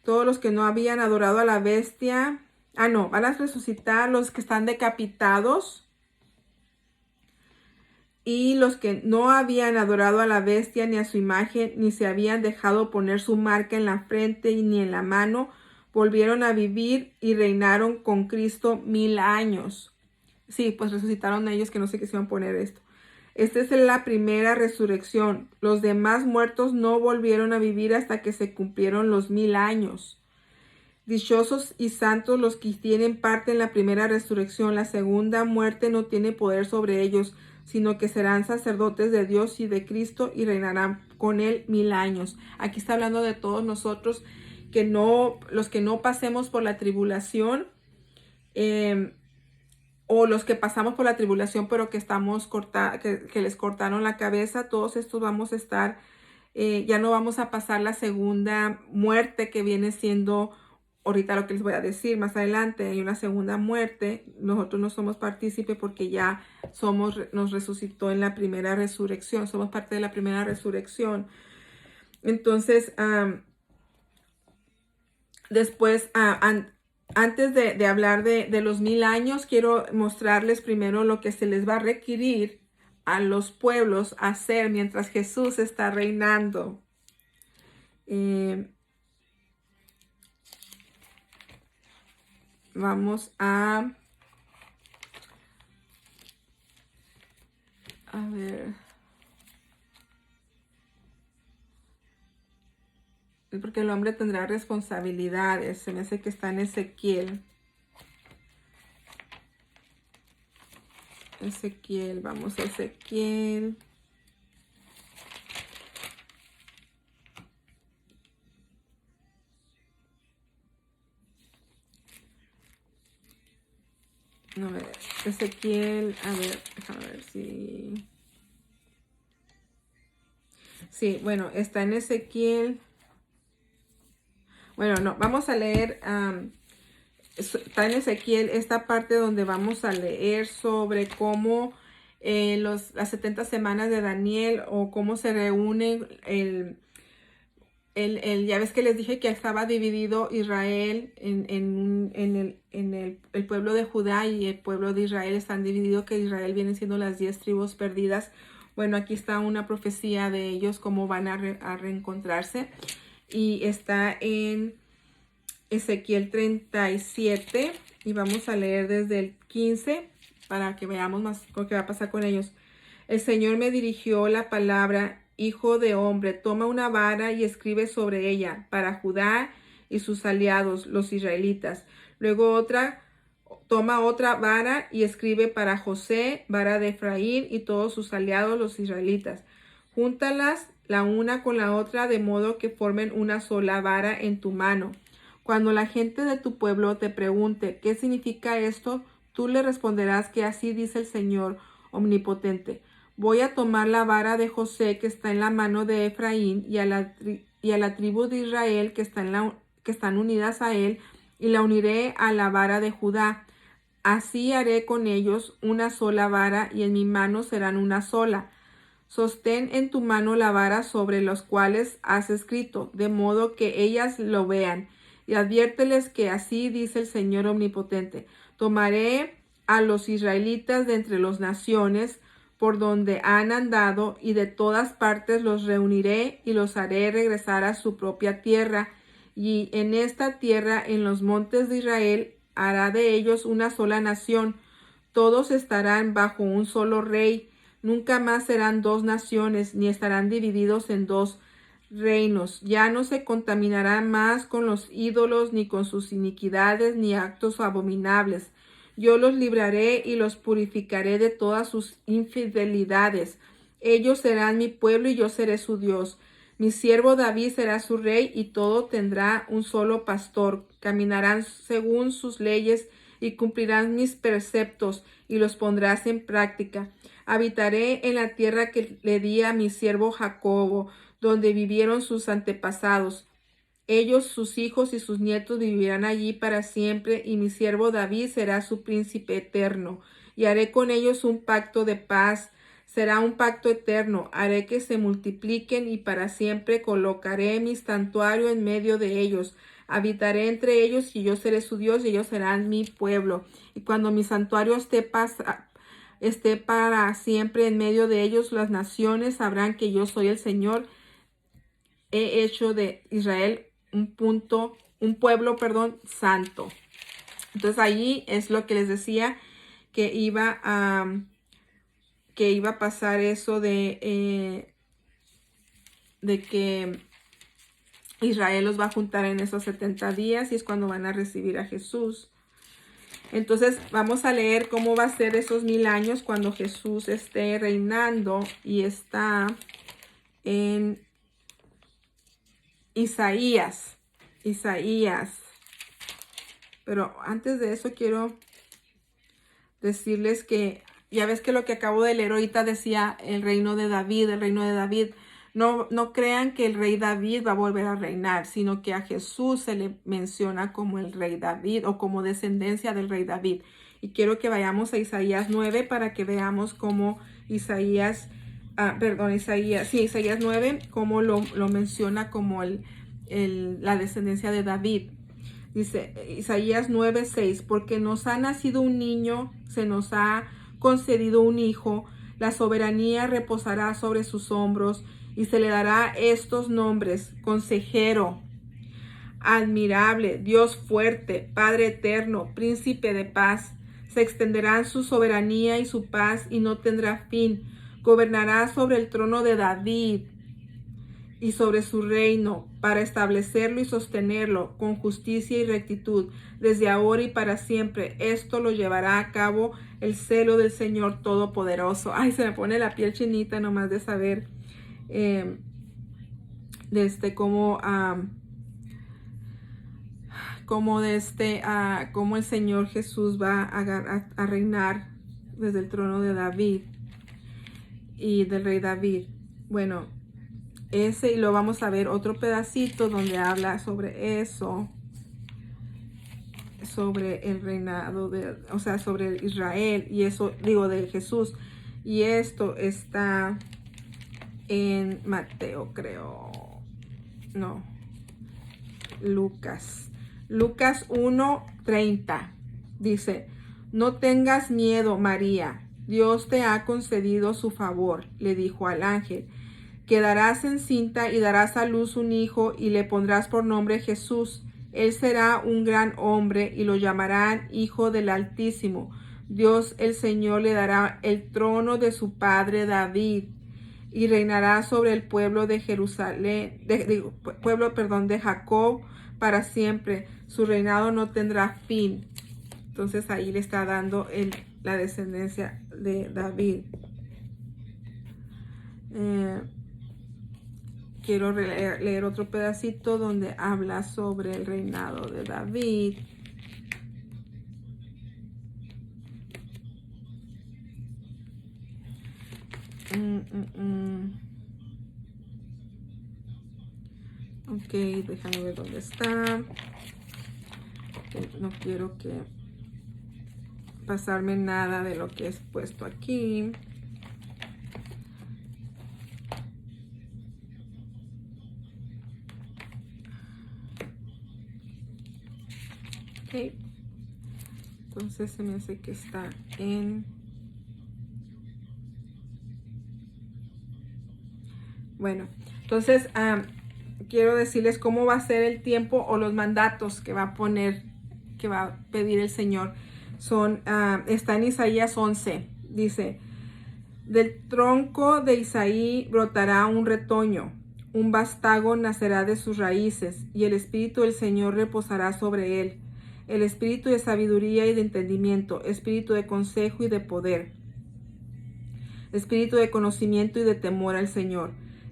todos los que no habían adorado a la bestia. Van a resucitar los que están decapitados y los que no habían adorado a la bestia ni a su imagen, ni se habían dejado poner su marca en la frente ni en la mano, volvieron a vivir y reinaron con Cristo 1000 años. Sí, pues resucitaron a ellos, que no sé qué se van a poner esto. Esta es la primera resurrección. Los demás muertos no volvieron a vivir hasta que se cumplieron los 1000 años. Dichosos y santos los que tienen parte en la primera resurrección. La segunda muerte no tiene poder sobre ellos, sino que serán sacerdotes de Dios y de Cristo y reinarán con él 1000 años. Aquí está hablando de todos nosotros, los que no pasemos por la tribulación, o los que pasamos por la tribulación, pero que les cortaron la cabeza. Todos estos vamos a estar, ya no vamos a pasar la segunda muerte, que viene siendo ahorita lo que les voy a decir más adelante. Hay una segunda muerte. Nosotros no somos partícipes porque ya nos resucitó en la primera resurrección. Somos parte de la primera resurrección. Entonces, después, antes de hablar de los 1000 años, quiero mostrarles primero lo que se les va a requerir a los pueblos hacer mientras Jesús está reinando. Vamos a ver. Porque el hombre tendrá responsabilidades. Se me hace que está en Ezequiel. Vamos a Ezequiel. No, Ezequiel, a ver, déjame ver si... Sí, bueno, está en Ezequiel. Bueno, no, vamos a leer, está en Ezequiel esta parte donde vamos a leer sobre cómo las 70 semanas de Daniel, o cómo se reúne ya ves que les dije que estaba dividido Israel en el pueblo de Judá y el pueblo de Israel. Están divididos, que Israel viene siendo las 10 tribus perdidas. Bueno, aquí está una profecía de ellos, cómo van a reencontrarse. Y está en Ezequiel 37 y vamos a leer desde el 15 para que veamos más lo que va a pasar con ellos. El Señor me dirigió la palabra: hijo de hombre, toma una vara y escribe sobre ella. Para Judá y sus aliados, los israelitas. Luego toma otra vara y escribe para José, vara de Efraín y todos sus aliados, los israelitas. Júntalas la una con la otra de modo que formen una sola vara en tu mano. Cuando la gente de tu pueblo te pregunte ¿qué significa esto?, tú le responderás que así dice el Señor omnipotente. Voy a tomar la vara de José que está en la mano de Efraín y a la tribu de Israel que están unidas a él, y la uniré a la vara de Judá. Así haré con ellos una sola vara, y en mi mano serán una sola. Sostén en tu mano la vara sobre los cuales has escrito, de modo que ellas lo vean, y adviérteles que así dice el Señor omnipotente. Tomaré a los israelitas de entre las naciones por donde han andado, y de todas partes los reuniré y los haré regresar a su propia tierra. Y en esta tierra, en los montes de Israel, hará de ellos una sola nación. Todos estarán bajo un solo rey. Nunca más serán dos naciones, ni estarán divididos en dos reinos. Ya no se contaminarán más con los ídolos, ni con sus iniquidades, ni actos abominables. Yo los libraré y los purificaré de todas sus infidelidades. Ellos serán mi pueblo y yo seré su Dios. Mi siervo David será su rey, y todo tendrá un solo pastor. Caminarán según sus leyes y cumplirán mis preceptos, y los pondrás en práctica. Habitaré en la tierra que le di a mi siervo Jacobo, donde vivieron sus antepasados. Ellos, sus hijos y sus nietos vivirán allí para siempre, y mi siervo David será su príncipe eterno. Y haré con ellos un pacto de paz. Será un pacto eterno. Haré que se multipliquen, y para siempre colocaré mi santuario en medio de ellos. Habitaré entre ellos, y yo seré su Dios, y ellos serán mi pueblo. Y cuando mi santuario esté para siempre en medio de ellos, las naciones sabrán que yo soy el Señor. He hecho de Israel un pueblo, santo. Entonces allí es lo que les decía, que iba a pasar eso de que Israel los va a juntar en esos 70 días, y es cuando van a recibir a Jesús. Entonces vamos a leer cómo va a ser esos 1000 años cuando Jesús esté reinando, y está en Isaías. Pero antes de eso quiero decirles que ya ves que lo que acabo de leer ahorita decía el reino de David. No crean que el rey David va a volver a reinar, sino que a Jesús se le menciona como el rey David, o como descendencia del rey David. Y quiero que vayamos a Isaías 9 para que veamos cómo Isaías 9, cómo lo menciona como la descendencia de David. Dice Isaías 9:6, porque nos ha nacido un niño, se nos ha concedido un hijo, la soberanía reposará sobre sus hombros, y se le dará estos nombres: Consejero, Admirable, Dios fuerte, Padre eterno, Príncipe de paz. Se extenderá su soberanía y su paz, y no tendrá fin. Gobernará sobre el trono de David y sobre su reino, para establecerlo y sostenerlo con justicia y rectitud, desde ahora y para siempre. Esto lo llevará a cabo el celo del Señor Todopoderoso. Ay, se me pone la piel chinita nomás de saber cómo el Señor Jesús va a reinar desde el trono de David y del rey David. Bueno, y lo vamos a ver otro pedacito donde habla sobre eso, sobre el reinado sobre Israel, y eso de Jesús. Y esto está en Mateo, creo. No, Lucas 1:30. Dice: no tengas miedo, María, Dios te ha concedido su favor, le dijo al ángel. Quedarás encinta y darás a luz un hijo, y le pondrás por nombre Jesús. Él será un gran hombre, y lo llamarán Hijo del Altísimo. Dios el Señor le dará el trono de su padre David, y reinará sobre el pueblo de Jerusalén, de Jacob para siempre. Su reinado no tendrá fin. Entonces ahí le está dando la descendencia de David. Quiero leer otro pedacito donde habla sobre el reinado de David. Ok, déjame ver dónde está. No quiero que pasarme nada de lo que es puesto aquí. Ok. Entonces se me hace que está en... Bueno, entonces quiero decirles cómo va a ser el tiempo o los mandatos que va a poner, que va a pedir el Señor. Está en Isaías 11. Dice, del tronco de Isaí brotará un retoño, un vástago nacerá de sus raíces, y el Espíritu del Señor reposará sobre él. El espíritu de sabiduría y de entendimiento, espíritu de consejo y de poder, espíritu de conocimiento y de temor al Señor.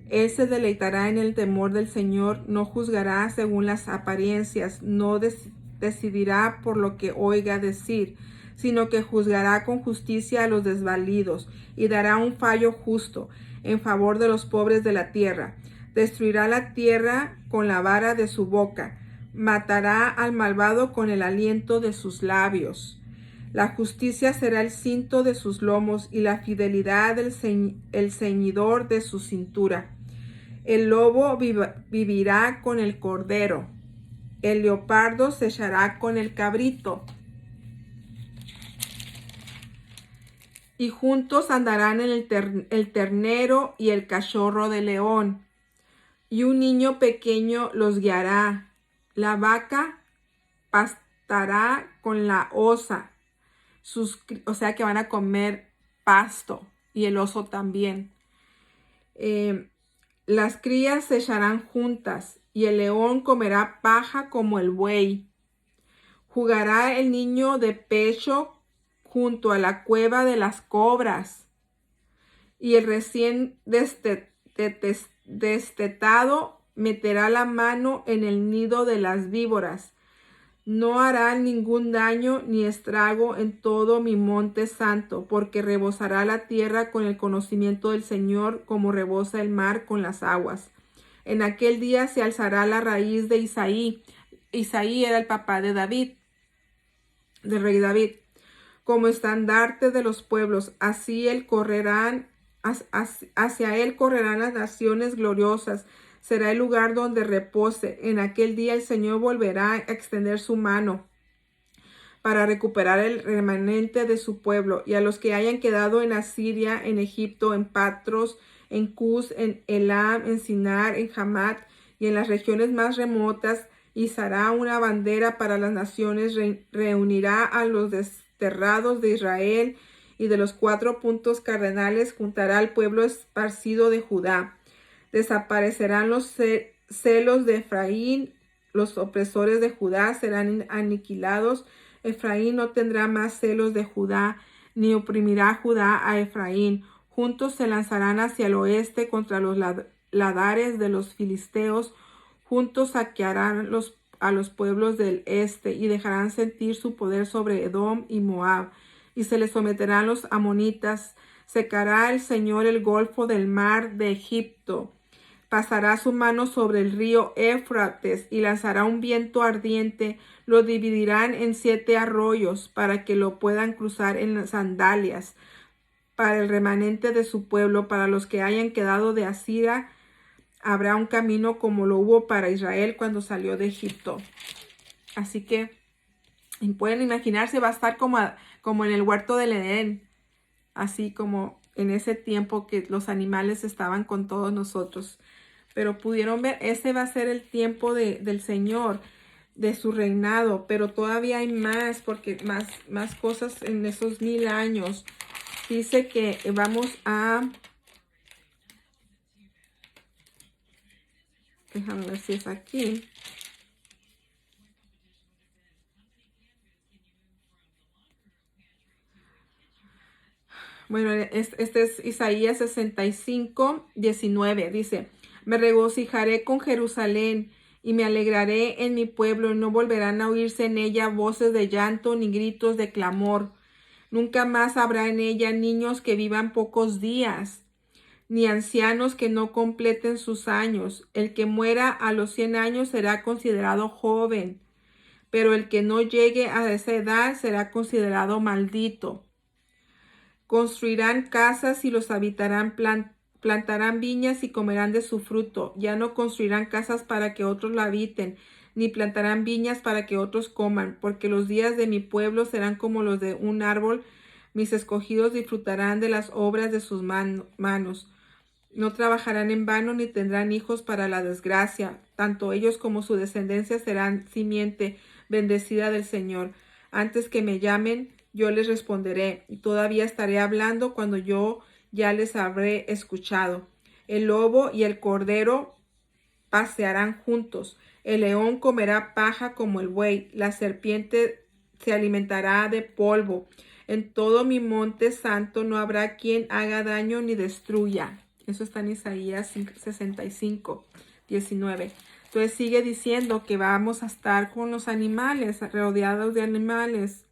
Él se deleitará en el temor del Señor, no juzgará según las apariencias, no decidirá por lo que oiga decir, sino que juzgará con justicia a los desvalidos y dará un fallo justo en favor de los pobres de la tierra. Destruirá la tierra con la vara de su boca, matará al malvado con el aliento de sus labios. La justicia será el cinto de sus lomos y la fidelidad el ceñidor de su cintura. El lobo vivirá con el cordero, el leopardo se echará con el cabrito, y juntos andarán el ternero y el cachorro de león, y un niño pequeño los guiará. La vaca pastará con la osa, o sea que van a comer pasto, y el oso también. Las crías se echarán juntas, y el león comerá paja como el buey. Jugará el niño de pecho junto a la cueva de las cobras, y el recién destetado meterá la mano en el nido de las víboras. No hará ningún daño ni estrago en todo mi monte santo, porque rebosará la tierra con el conocimiento del Señor, como rebosa el mar con las aguas. En aquel día se alzará la raíz de Isaí. Isaí era el papá de David, del rey David, como estandarte de los pueblos. Hacia él correrán las naciones gloriosas. Será el lugar donde repose. En aquel día el Señor volverá a extender su mano para recuperar el remanente de su pueblo, y a los que hayan quedado en Asiria, en Egipto, en Patros, en Cus, en Elam, en Sinar, en Hamat y en las regiones más remotas. Izará una bandera para las naciones, reunirá a los desterrados de Israel, y de los 4 puntos cardenales juntará al pueblo esparcido de Judá. Desaparecerán los celos de Efraín, los opresores de Judá serán aniquilados. Efraín no tendrá más celos de Judá, ni oprimirá Judá a Efraín. Juntos se lanzarán hacia el oeste contra los ladares de los filisteos. Juntos saquearán a los pueblos del este y dejarán sentir su poder sobre Edom y Moab, y se les someterán los amonitas. Secará el Señor el golfo del mar de Egipto. Pasará su mano sobre el río Éufrates y lanzará un viento ardiente. Lo dividirán en 7 arroyos para que lo puedan cruzar en sandalias. Para el remanente de su pueblo, para los que hayan quedado de Asiria, habrá un camino como lo hubo para Israel cuando salió de Egipto. Así que pueden imaginarse, va a estar como en el huerto del Edén, así como en ese tiempo que los animales estaban con todos nosotros. Pero pudieron ver, ese va a ser el tiempo del Señor, de su reinado, pero todavía hay más, porque más cosas en esos 1000 años. Dice que vamos a... Déjame ver si es aquí. Bueno, este es Isaías 65:19. Dice, me regocijaré con Jerusalén y me alegraré en mi pueblo, y no volverán a oírse en ella voces de llanto ni gritos de clamor. Nunca más habrá en ella niños que vivan pocos días, ni ancianos que no completen sus años. El que muera a los 100 años será considerado joven, pero el que no llegue a esa edad será considerado maldito. Construirán casas y los habitarán, plantarán viñas y comerán de su fruto. Ya no construirán casas para que otros la habiten, ni plantarán viñas para que otros coman, porque los días de mi pueblo serán como los de un árbol. Mis escogidos disfrutarán de las obras de sus manos. No trabajarán en vano ni tendrán hijos para la desgracia. Tanto ellos como su descendencia serán simiente bendecida del Señor. Antes que me llamen, yo les responderé, y todavía estaré hablando cuando yo ya les habré escuchado. El lobo y el cordero pasearán juntos. El león comerá paja como el buey. La serpiente se alimentará de polvo. En todo mi monte santo no habrá quien haga daño ni destruya. Eso está en Isaías 65:19. Entonces sigue diciendo que vamos a estar con los animales, rodeados de animales.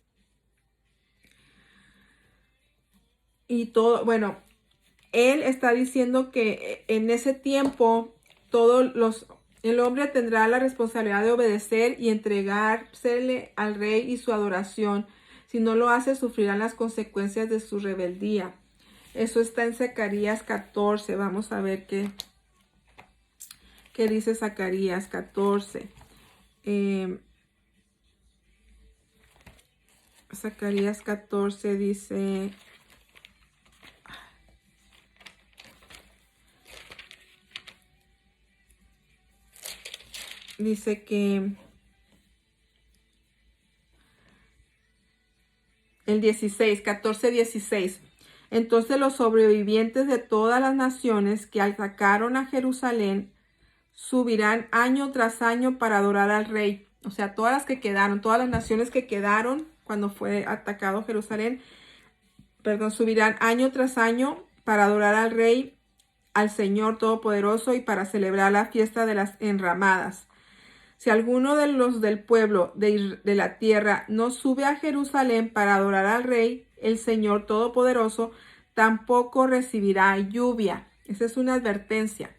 Y todo, bueno, él está diciendo que en ese tiempo el hombre tendrá la responsabilidad de obedecer y entregársele al rey y su adoración. Si no lo hace, sufrirán las consecuencias de su rebeldía. Eso está en Zacarías 14. Vamos a ver qué dice Zacarías 14. Zacarías 14 dice... Dice que el 16, 14:16. Entonces los sobrevivientes de todas las naciones que atacaron a Jerusalén subirán año tras año para adorar al rey. O sea, todas las que quedaron, todas las naciones que quedaron cuando fue atacado Jerusalén, subirán año tras año para adorar al rey, al Señor Todopoderoso, y para celebrar la fiesta de las enramadas. Si alguno de los del pueblo de la tierra no sube a Jerusalén para adorar al rey, el Señor Todopoderoso, tampoco recibirá lluvia. Esa es una advertencia.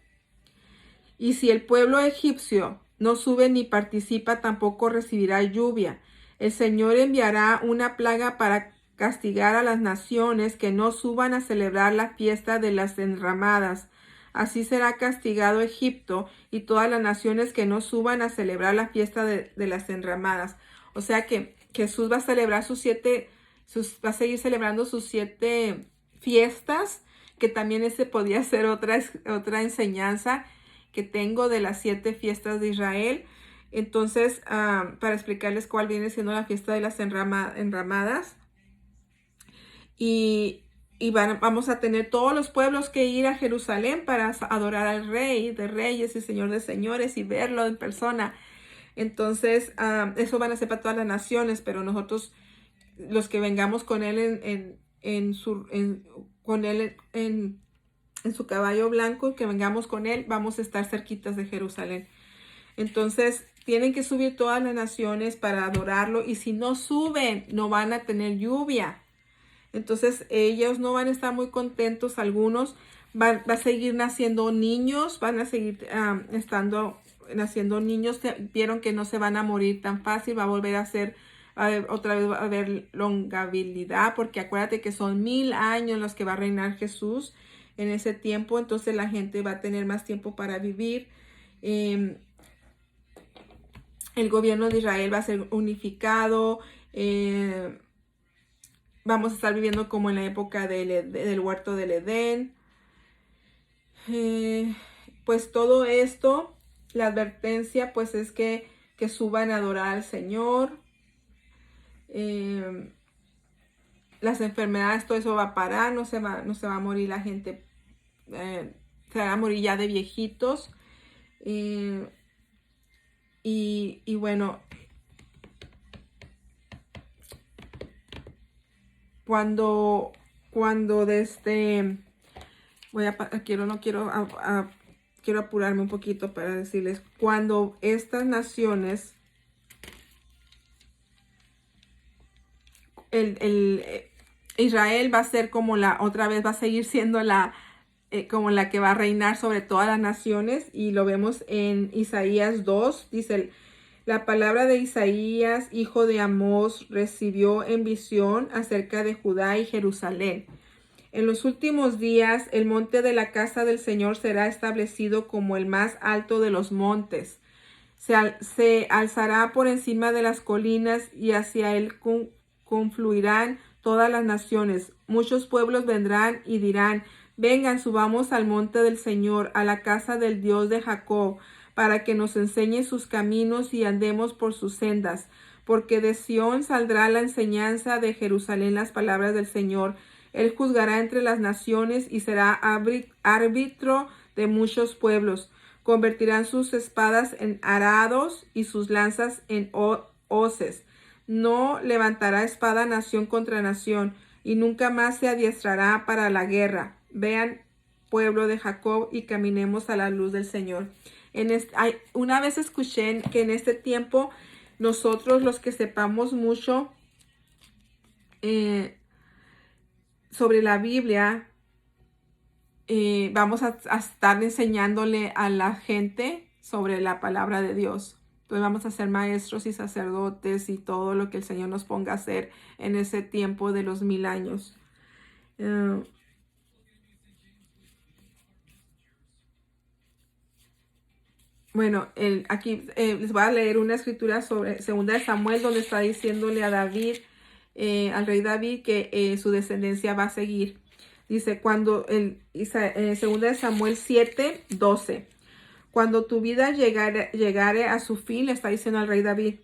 Y si el pueblo egipcio no sube ni participa, tampoco recibirá lluvia. El Señor enviará una plaga para castigar a las naciones que no suban a celebrar la fiesta de las enramadas. Así será castigado Egipto y todas las naciones que no suban a celebrar la fiesta de las enramadas. O sea que Jesús va a celebrar va a seguir celebrando sus 7 fiestas, que también ese podría ser otra enseñanza que tengo de las 7 fiestas de Israel. Entonces, para explicarles cuál viene siendo la fiesta de las enramadas. Y vamos a tener todos los pueblos que ir a Jerusalén para adorar al Rey de Reyes y Señor de Señores y verlo en persona. Entonces, eso van a ser para todas las naciones, pero nosotros, los que vengamos con Él en su caballo blanco, que vengamos con Él, vamos a estar cerquitas de Jerusalén. Entonces, tienen que subir todas las naciones para adorarlo, y si no suben, no van a tener lluvia. Entonces ellos no van a estar muy contentos. Algunos va a seguir naciendo niños, van a seguir naciendo niños. Vieron que no se van a morir tan fácil, va a volver a ser, otra vez va a haber longabilidad, porque acuérdate que son 1000 años los que va a reinar Jesús en ese tiempo. Entonces la gente va a tener más tiempo para vivir. El gobierno de Israel va a ser unificado. Vamos a estar viviendo como en la época del huerto del Edén. Pues todo esto, la advertencia pues es que suban a adorar al Señor. Las enfermedades, todo eso va a parar, no se va a morir la gente, se va a morir ya de viejitos. Y bueno, cuando cuando quiero apurarme un poquito para decirles, cuando estas naciones, Israel va a ser como otra vez va a seguir siendo como la que va a reinar sobre todas las naciones, y lo vemos en Isaías 2, dice, la palabra de Isaías, hijo de Amós, recibió en visión acerca de Judá y Jerusalén. En los últimos días, el monte de la casa del Señor será establecido como el más alto de los montes. Se alzará por encima de las colinas, y hacia él confluirán todas las naciones. Muchos pueblos vendrán y dirán, vengan, subamos al monte del Señor, a la casa del Dios de Jacob, para que nos enseñe sus caminos y andemos por sus sendas. Porque de Sión saldrá la enseñanza, de Jerusalén las palabras del Señor. Él juzgará entre las naciones y será árbitro de muchos pueblos. Convertirán sus espadas en arados y sus lanzas en hoces. No levantará espada nación contra nación, y nunca más se adiestrará para la guerra. Vean, pueblo de Jacob, y caminemos a la luz del Señor. Una vez escuché que en este tiempo nosotros, los que sepamos mucho sobre la Biblia, vamos a estar enseñándole a la gente sobre la palabra de Dios. Entonces vamos a ser maestros y sacerdotes y todo lo que el Señor nos ponga a hacer en ese tiempo de los 1000 años. Bueno, aquí les voy a leer una escritura sobre 2 de Samuel, donde está diciéndole a David, al rey David, que su descendencia va a seguir. Dice, 2 de Samuel 7, 12. Cuando tu vida llegare a su fin, le está diciendo al rey David,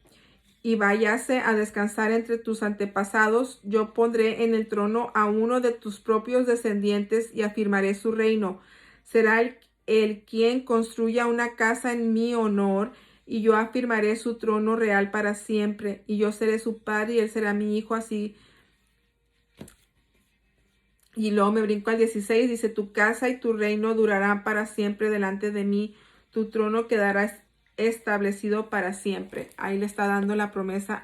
y váyase a descansar entre tus antepasados, yo pondré en el trono a uno de tus propios descendientes y afirmaré su reino. Será el quien construya una casa en mi honor, y yo afirmaré su trono real para siempre, y yo seré su padre y él será mi hijo, así. Y luego me brinco al 16, dice, tu casa y tu reino durarán para siempre delante de mí, tu trono quedará establecido para siempre. Ahí le está dando la promesa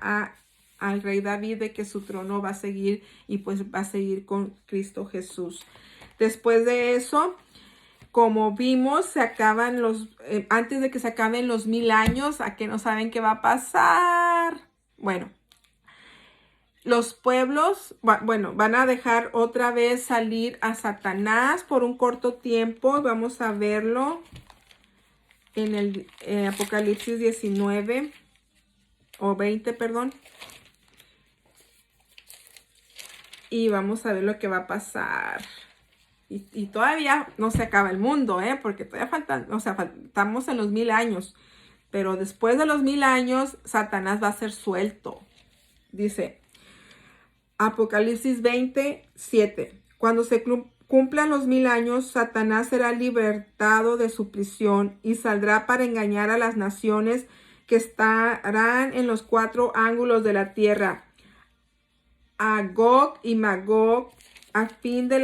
al rey David de que su trono va a seguir, y pues va a seguir con Cristo Jesús. Después de eso, como vimos, se acaban antes de que se acaben los 1000 años, ¿a qué no saben qué va a pasar? Bueno, los pueblos, van a dejar otra vez salir a Satanás por un corto tiempo. Vamos a verlo en el Apocalipsis 19 o 20, perdón. Y vamos a ver lo que va a pasar. Y todavía no se acaba el mundo, porque todavía estamos en los 1000 años. Pero después de los 1000 años, Satanás va a ser suelto. Dice Apocalipsis 20, 7. Cuando se cumplan los 1000 años, Satanás será libertado de su prisión y saldrá para engañar a las naciones que estarán en los 4 ángulos de la tierra, a Gog y Magog, a fin de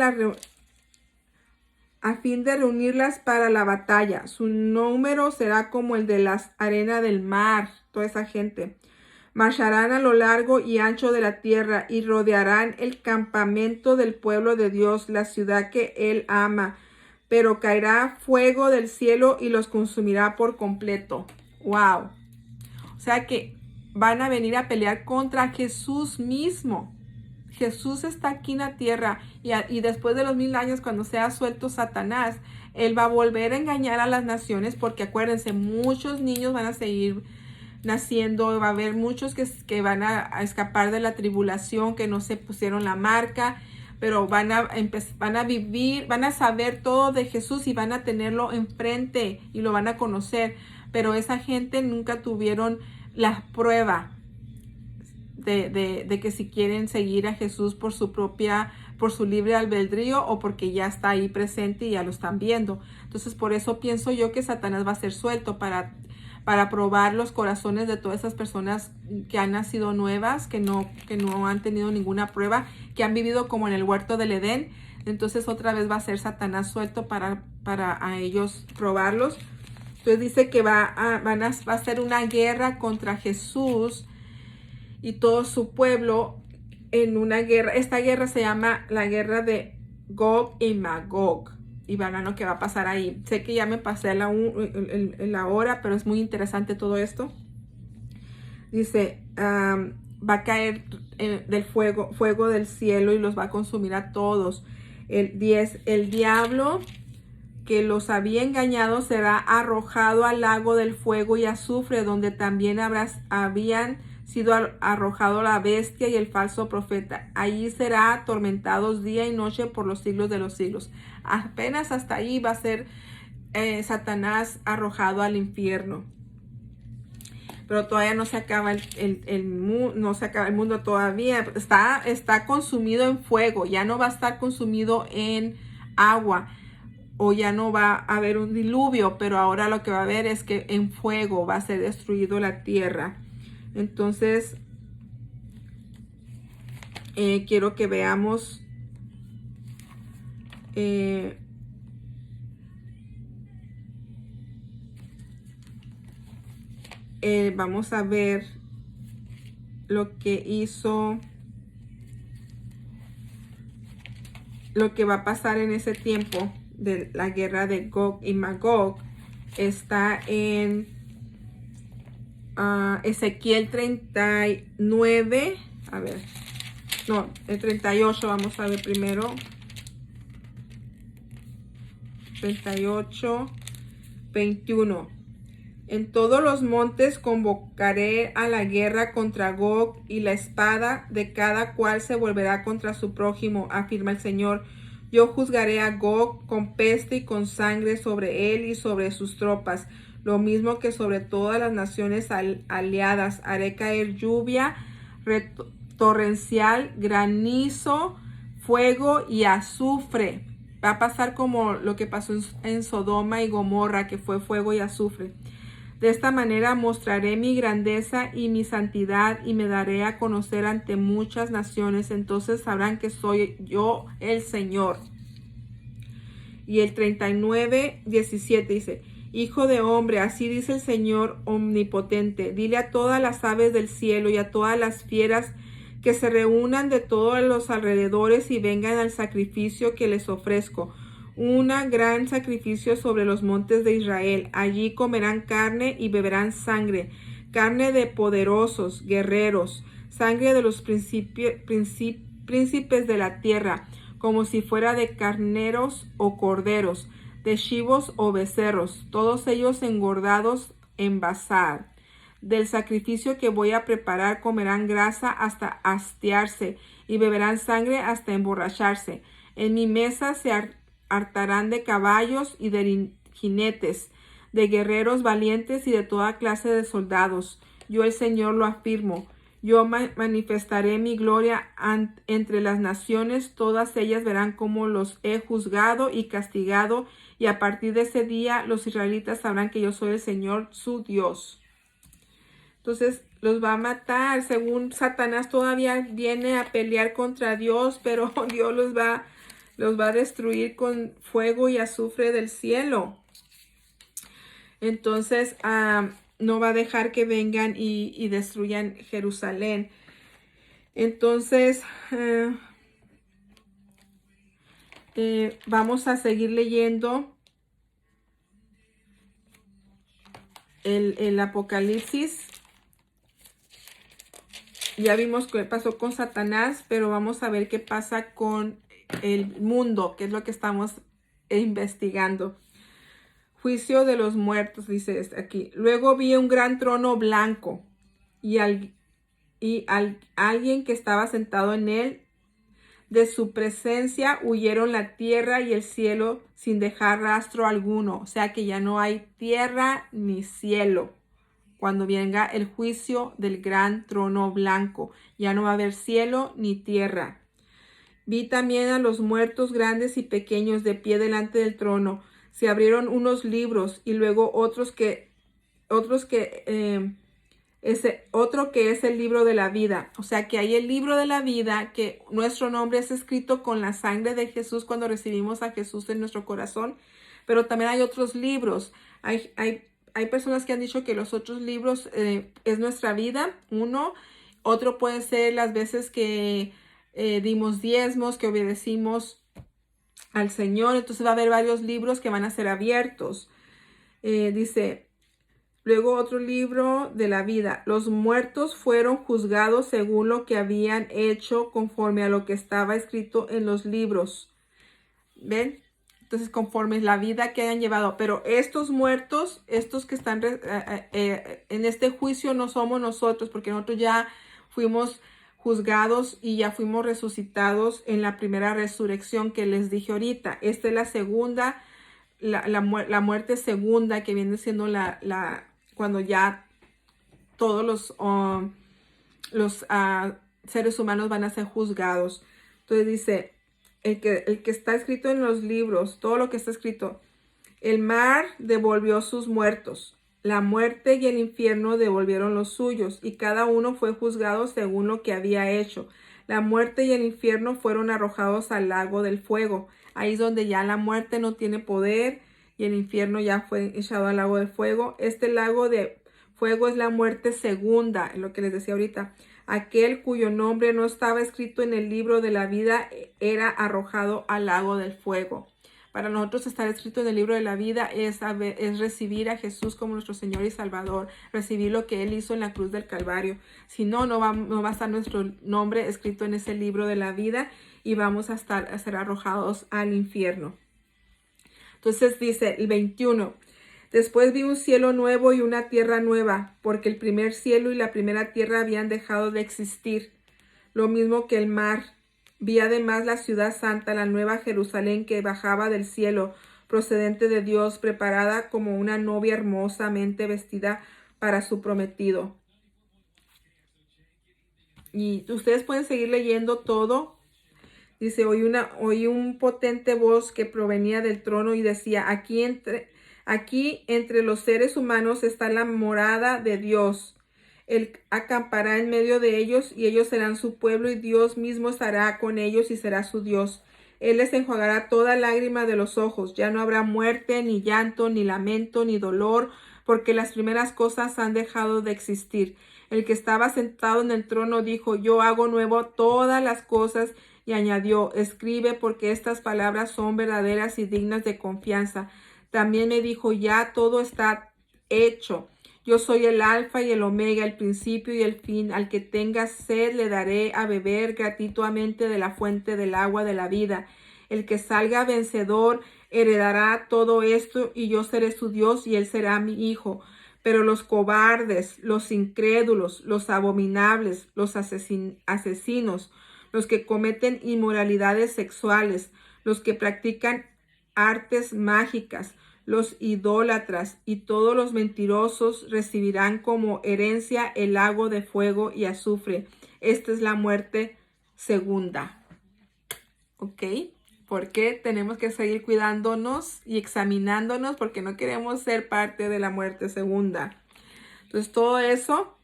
reunirlas para la batalla. Su número será como el de las arenas del mar. Toda esa gente marcharán a lo largo y ancho de la tierra y rodearán el campamento del pueblo de Dios, la ciudad que él ama. Pero caerá fuego del cielo y los consumirá por completo. ¡Wow! O sea que van a venir a pelear contra Jesús mismo. Jesús está aquí en la tierra, y después de los 1000 años, cuando sea suelto Satanás, él va a volver a engañar a las naciones, porque acuérdense, muchos niños van a seguir naciendo, va a haber muchos que van a escapar de la tribulación, que no se pusieron la marca, pero van a vivir, van a saber todo de Jesús y van a tenerlo enfrente y lo van a conocer, pero esa gente nunca tuvieron la prueba de que si quieren seguir a Jesús por su libre albedrío, o porque ya está ahí presente y ya lo están viendo. Entonces, por eso pienso yo que Satanás va a ser suelto para para probar los corazones de todas esas personas que han nacido nuevas, que no han tenido ninguna prueba, que han vivido como en el huerto del Edén. Entonces otra vez va a ser Satanás suelto para a ellos probarlos. Entonces dice que va a ser una guerra contra Jesús y todo su pueblo en una guerra. Esta guerra se llama la guerra de Gog y Magog. Y van a lo que va a pasar ahí. Sé que ya me pasé la hora, pero es muy interesante todo esto. Dice, va a caer del fuego del cielo y los va a consumir a todos. El 10, el diablo que los había engañado será arrojado al lago del fuego y azufre, donde también habían sido arrojado la bestia y el falso profeta. Allí será atormentados día y noche por los siglos de los siglos. Apenas hasta ahí va a ser Satanás arrojado al infierno. Pero todavía no se acaba no se acaba el mundo todavía. Está consumido en fuego. Ya no va a estar consumido en agua. O ya no va a haber un diluvio. Pero ahora lo que va a haber es que en fuego va a ser destruido la tierra. Entonces, quiero que veamos vamos a ver lo que hizo, lo que va a pasar en ese tiempo de la guerra de Gog y Magog. Está en Ezequiel 39, a ver, no, el 38, vamos a ver primero. 38, 21. En todos los montes convocaré a la guerra contra Gog, y la espada de cada cual se volverá contra su prójimo, afirma el Señor. Yo juzgaré a Gog con peste y con sangre sobre él y sobre sus tropas, lo mismo que sobre todas las naciones aliadas. Haré caer lluvia torrencial, granizo, fuego y azufre. Va a pasar como lo que pasó en Sodoma y Gomorra, que fue fuego y azufre. De esta manera mostraré mi grandeza y mi santidad, y me daré a conocer ante muchas naciones. Entonces sabrán que soy yo el Señor. Y el 39, 17 dice: Hijo de hombre, así dice el Señor omnipotente, dile a todas las aves del cielo y a todas las fieras que se reúnan de todos los alrededores y vengan al sacrificio que les ofrezco. Un gran sacrificio sobre los montes de Israel. Allí comerán carne y beberán sangre, carne de poderosos, guerreros, sangre de los príncipes de la tierra, como si fuera de carneros o corderos, de chivos o becerros, todos ellos engordados en Basar. Del sacrificio que voy a preparar comerán grasa hasta hastiarse y beberán sangre hasta emborracharse. En mi mesa se hartarán de caballos y de jinetes, de guerreros valientes y de toda clase de soldados. Yo el Señor lo afirmo. Yo manifestaré mi gloria entre las naciones. Todas ellas verán cómo los he juzgado y castigado, y a partir de ese día los israelitas sabrán que yo soy el Señor su Dios. Entonces los va a matar. Según Satanás todavía viene a pelear contra Dios, pero Dios los va a destruir con fuego y azufre del cielo. Entonces no va a dejar que vengan y destruyan Jerusalén. Entonces vamos a seguir leyendo el Apocalipsis. Ya vimos qué pasó con Satanás, pero vamos a ver qué pasa con el mundo, que es lo que estamos investigando. Juicio de los muertos, dice aquí. Luego vi un gran trono blanco y alguien que estaba sentado en él. De su presencia huyeron la tierra y el cielo sin dejar rastro alguno. O sea que ya no hay tierra ni cielo cuando venga el juicio del gran trono blanco. Ya no va a haber cielo ni tierra. Vi también a los muertos grandes y pequeños de pie delante del trono. Se abrieron unos libros y luego otros que otro que es el libro de la vida. O sea que hay el libro de la vida, que nuestro nombre es escrito con la sangre de Jesús cuando recibimos a Jesús en nuestro corazón. Pero también hay otros libros. Hay personas que han dicho que los otros libros es nuestra vida, uno. Otro puede ser las veces que dimos diezmos, que obedecimos al Señor. Entonces va a haber varios libros que van a ser abiertos. Dice, luego otro libro de la vida. Los muertos fueron juzgados según lo que habían hecho conforme a lo que estaba escrito en los libros. ¿Ven? Entonces, conforme la vida que hayan llevado. Pero estos muertos, estos que están en este juicio no somos nosotros, porque nosotros ya fuimos juzgados y ya fuimos resucitados en la primera resurrección que les dije ahorita. Esta es la segunda, la muerte segunda, que viene siendo cuando ya todos los seres humanos van a ser juzgados. Entonces dice, el que está escrito en los libros, todo lo que está escrito, el mar devolvió sus muertos, la muerte y el infierno devolvieron los suyos, y cada uno fue juzgado según lo que había hecho. La muerte y el infierno fueron arrojados al lago del fuego. Ahí es donde ya la muerte no tiene poder y el infierno ya fue echado al lago del fuego. Este lago de fuego es la muerte segunda, lo que les decía ahorita. Aquel cuyo nombre no estaba escrito en el libro de la vida era arrojado al lago del fuego. Para nosotros estar escrito en el libro de la vida es recibir a Jesús como nuestro Señor y Salvador, recibir lo que Él hizo en la cruz del Calvario. Si no, no va a estar nuestro nombre escrito en ese libro de la vida y vamos a ser arrojados al infierno. Entonces dice el 21. Después vi un cielo nuevo y una tierra nueva, porque el primer cielo y la primera tierra habían dejado de existir, lo mismo que el mar. Vi además la ciudad santa, la nueva Jerusalén, que bajaba del cielo, procedente de Dios, preparada como una novia hermosamente vestida para su prometido. Y ustedes pueden seguir leyendo todo. Dice, oí un potente voz que provenía del trono y decía, aquí entre los seres humanos está la morada de Dios. Él acampará en medio de ellos y ellos serán su pueblo y Dios mismo estará con ellos y será su Dios. Él les enjuagará toda lágrima de los ojos. Ya no habrá muerte, ni llanto, ni lamento, ni dolor, porque las primeras cosas han dejado de existir. El que estaba sentado en el trono dijo, yo hago nuevo todas las cosas, y añadió, escribe, porque estas palabras son verdaderas y dignas de confianza. También me dijo, ya todo está hecho. Yo soy el alfa y el omega, el principio y el fin. Al que tenga sed le daré a beber gratuitamente de la fuente del agua de la vida. El que salga vencedor heredará todo esto y yo seré su Dios y él será mi hijo. Pero los cobardes, los incrédulos, los abominables, los asesinos, los que cometen inmoralidades sexuales, los que practican artes mágicas, los idólatras y todos los mentirosos recibirán como herencia el lago de fuego y azufre. Esta es la muerte segunda. ¿Ok? Porque tenemos que seguir cuidándonos y examinándonos porque no queremos ser parte de la muerte segunda. Entonces todo eso,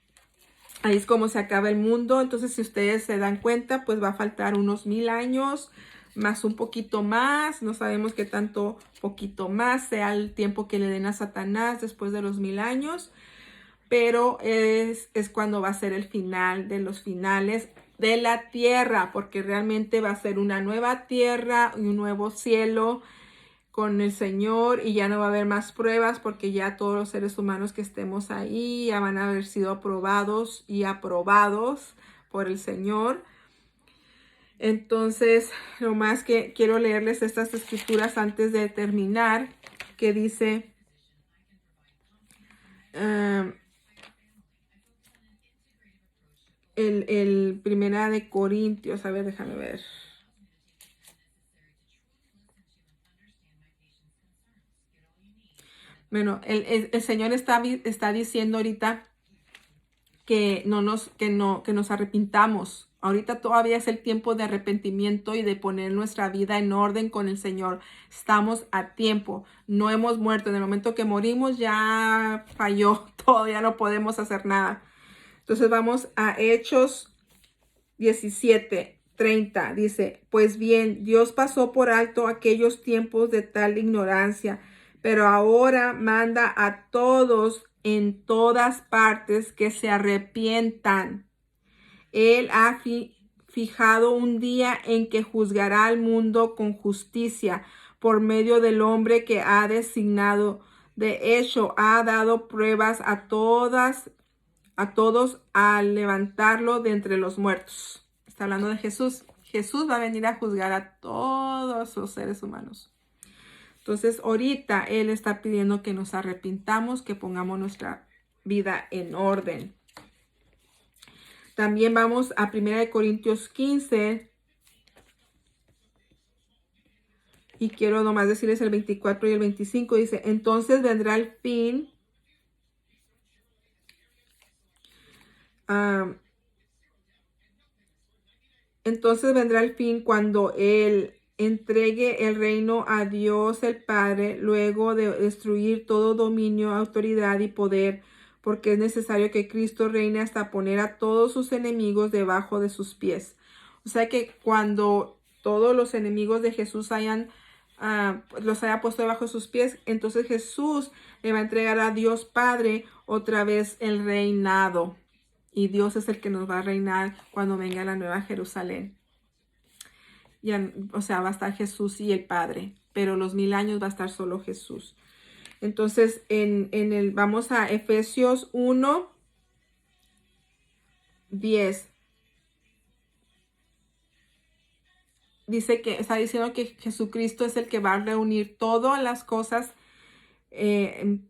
ahí es como se acaba el mundo. Entonces si ustedes se dan cuenta, pues va a faltar unos 1000 años, más un poquito más. No sabemos qué tanto poquito más sea el tiempo que le den a Satanás después de los 1000 años. Pero es cuando va a ser el final de los finales de la tierra, porque realmente va a ser una nueva tierra y un nuevo cielo con el Señor y ya no va a haber más pruebas porque ya todos los seres humanos que estemos ahí ya van a haber sido aprobados y aprobados por el Señor. Entonces, lo más que quiero leerles estas escrituras antes de terminar, que dice el Primera de Corintios, a ver, déjame ver. Bueno, el Señor está diciendo ahorita que nos arrepintamos Ahorita todavía es el tiempo de arrepentimiento y de poner nuestra vida en orden con el Señor. Estamos a tiempo. No hemos muerto. En el momento que morimos ya falló todo. Ya no podemos hacer nada. Entonces vamos a Hechos 17:30. Dice, pues bien, Dios pasó por alto aquellos tiempos de tal ignorancia, pero ahora manda a todos en todas partes que se arrepientan. Él ha fijado un día en que juzgará al mundo con justicia por medio del hombre que ha designado. De hecho, ha dado pruebas a todos al levantarlo de entre los muertos. Está hablando de Jesús. Jesús va a venir a juzgar a todos los seres humanos. Entonces, ahorita Él está pidiendo que nos arrepintamos, que pongamos nuestra vida en orden. También vamos a 1 Corintios 15. Y quiero nomás decirles el 24 y el 25. Dice, entonces vendrá el fin. Entonces vendrá el fin cuando Él entregue el reino a Dios el Padre, luego de destruir todo dominio, autoridad y poder, porque es necesario que Cristo reine hasta poner a todos sus enemigos debajo de sus pies. O sea que cuando todos los enemigos de Jesús los haya puesto debajo de sus pies, entonces Jesús le va a entregar a Dios Padre otra vez el reinado. Y Dios es el que nos va a reinar cuando venga la nueva Jerusalén. Ya, o sea, va a estar Jesús y el Padre, pero los 1000 años va a estar solo Jesús. Entonces, vamos a Efesios 1:10. Dice que está diciendo que Jesucristo es el que va a reunir todas las cosas.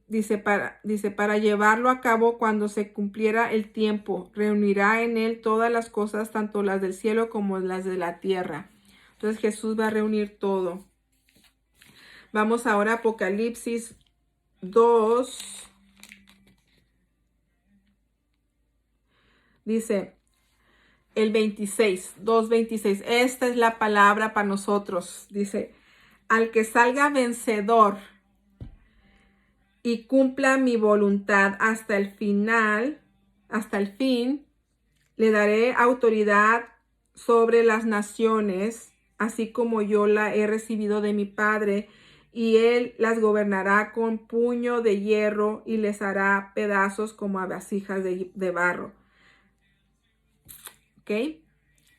Dice para llevarlo a cabo cuando se cumpliera el tiempo, reunirá en él todas las cosas, tanto las del cielo como las de la tierra. Entonces Jesús va a reunir todo. Vamos ahora a Apocalipsis 2. Dice el 2:26. Esta es la palabra para nosotros. Dice, al que salga vencedor y cumpla mi voluntad hasta el final, hasta el fin, le daré autoridad sobre las naciones, así como yo la he recibido de mi Padre, y él las gobernará con puño de hierro y les hará pedazos como a vasijas de barro. ¿Ok?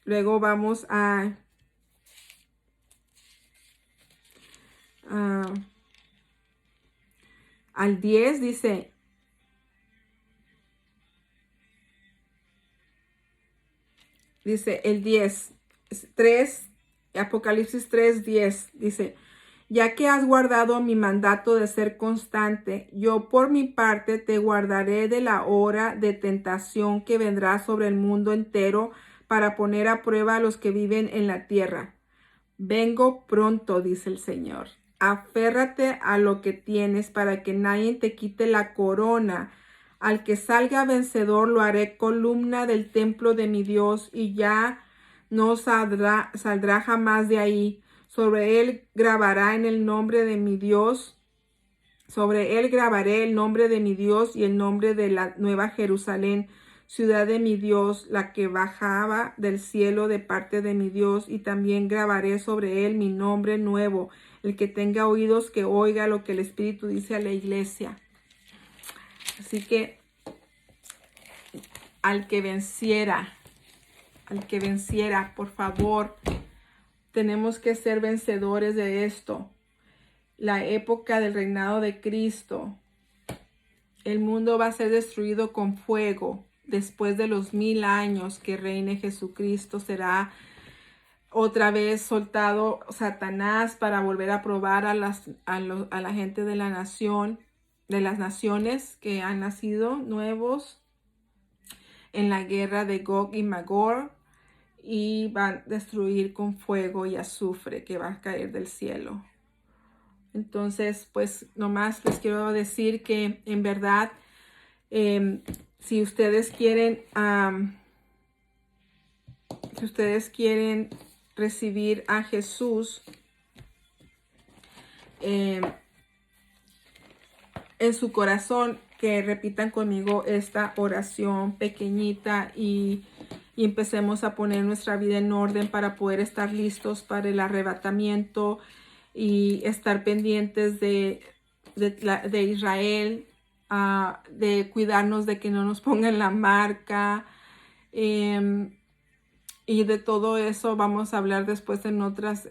Luego vamos al 10, dice, el 10, 3, Apocalipsis 3:10, dice, ya que has guardado mi mandato de ser constante, yo por mi parte te guardaré de la hora de tentación que vendrá sobre el mundo entero para poner a prueba a los que viven en la tierra. Vengo pronto, dice el Señor. Aférrate a lo que tienes para que nadie te quite la corona. Al que salga vencedor lo haré columna del templo de mi Dios y ya no saldrá jamás de ahí. Sobre él grabará en el nombre de mi Dios. Sobre él grabaré el nombre de mi Dios y el nombre de la nueva Jerusalén, ciudad de mi Dios, la que bajaba del cielo de parte de mi Dios, y también grabaré sobre él mi nombre nuevo. El que tenga oídos que oiga lo que el Espíritu dice a la iglesia. Así que al que venciera, por favor, tenemos que ser vencedores de esto. La época del reinado de Cristo. El mundo va a ser destruido con fuego. Después de los 1000 años que reine Jesucristo, será otra vez soltado Satanás para volver a probar a la gente de la nación, de las naciones que han nacido nuevos en la guerra de Gog y Magog, y van a destruir con fuego y azufre que va a caer del cielo. Entonces, pues nomás les quiero decir que en verdad, si ustedes quieren si ustedes quieren recibir a Jesús en su corazón, que repitan conmigo esta oración pequeñita y empecemos a poner nuestra vida en orden para poder estar listos para el arrebatamiento y estar pendientes de Israel, de cuidarnos de que no nos pongan la marca, y de todo eso vamos a hablar después en otros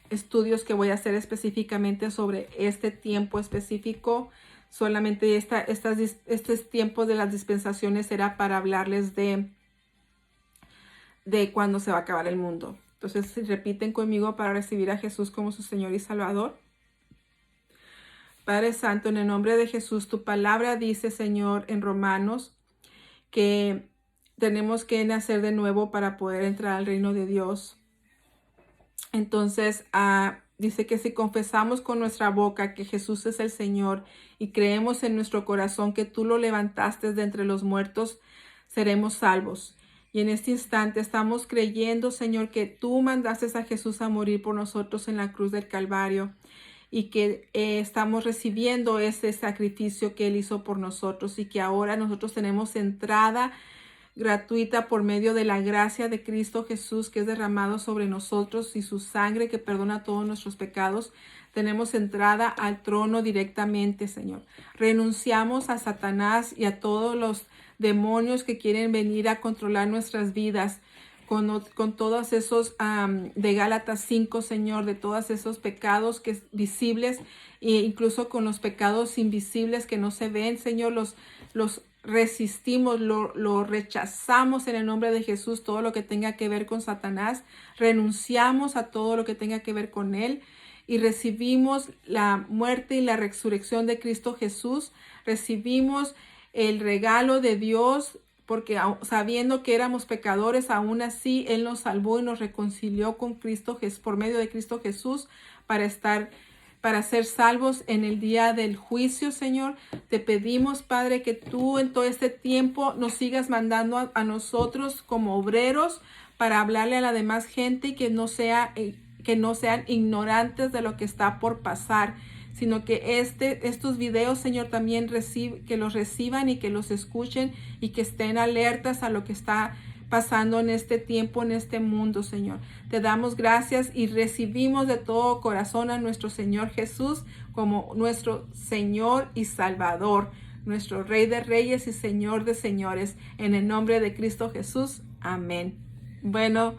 estudios que voy a hacer específicamente sobre este tiempo específico. Solamente estos tiempos de las dispensaciones será para hablarles de cuándo se va a acabar el mundo. Entonces, si repiten conmigo para recibir a Jesús como su Señor y Salvador. Padre Santo, en el nombre de Jesús, tu palabra dice, Señor, en Romanos, que tenemos que nacer de nuevo para poder entrar al reino de Dios. Entonces, dice que si confesamos con nuestra boca que Jesús es el Señor y creemos en nuestro corazón que tú lo levantaste de entre los muertos, seremos salvos. Y en este instante estamos creyendo, Señor, que tú mandaste a Jesús a morir por nosotros en la cruz del Calvario y que estamos recibiendo ese sacrificio que Él hizo por nosotros y que ahora nosotros tenemos entrada gratuita por medio de la gracia de Cristo Jesús que es derramado sobre nosotros y su sangre que perdona todos nuestros pecados. Tenemos entrada al trono directamente, Señor. Renunciamos a Satanás y a todos los demonios que quieren venir a controlar nuestras vidas con todos esos de Gálatas 5, Señor, de todos esos pecados que visibles e incluso con los pecados invisibles que no se ven, Señor, los resistimos, lo rechazamos en el nombre de Jesús, todo lo que tenga que ver con Satanás, renunciamos a todo lo que tenga que ver con él y recibimos la muerte y la resurrección de Cristo Jesús, recibimos el regalo de Dios, porque sabiendo que éramos pecadores, aún así Él nos salvó y nos reconcilió con Cristo Jesús, por medio de Cristo Jesús, para ser salvos en el día del juicio, Señor. Te pedimos, Padre, que tú en todo este tiempo nos sigas mandando a nosotros como obreros para hablarle a la demás gente y que no sean ignorantes de lo que está por pasar, sino que estos videos, Señor, también que los reciban y que los escuchen y que estén alertas a lo que está pasando en este tiempo, en este mundo, Señor. Te damos gracias y recibimos de todo corazón a nuestro Señor Jesús como nuestro Señor y Salvador, nuestro Rey de Reyes y Señor de Señores. En el nombre de Cristo Jesús. Amén. Bueno,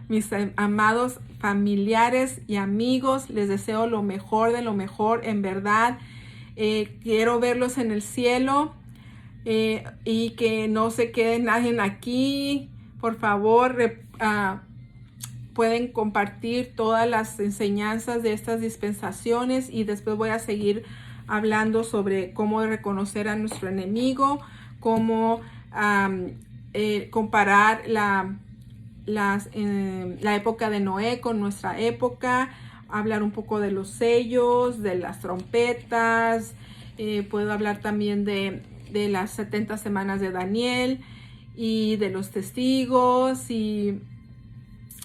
mis amados familiares y amigos, les deseo lo mejor de lo mejor, en verdad. Quiero verlos en el cielo y que no se quede nadie aquí. Por favor, pueden compartir todas las enseñanzas de estas dispensaciones y después voy a seguir hablando sobre cómo reconocer a nuestro enemigo, cómo comparar la época de Noé con nuestra época, hablar un poco de los sellos, de las trompetas, puedo hablar también de las 70 semanas de Daniel y de los testigos, y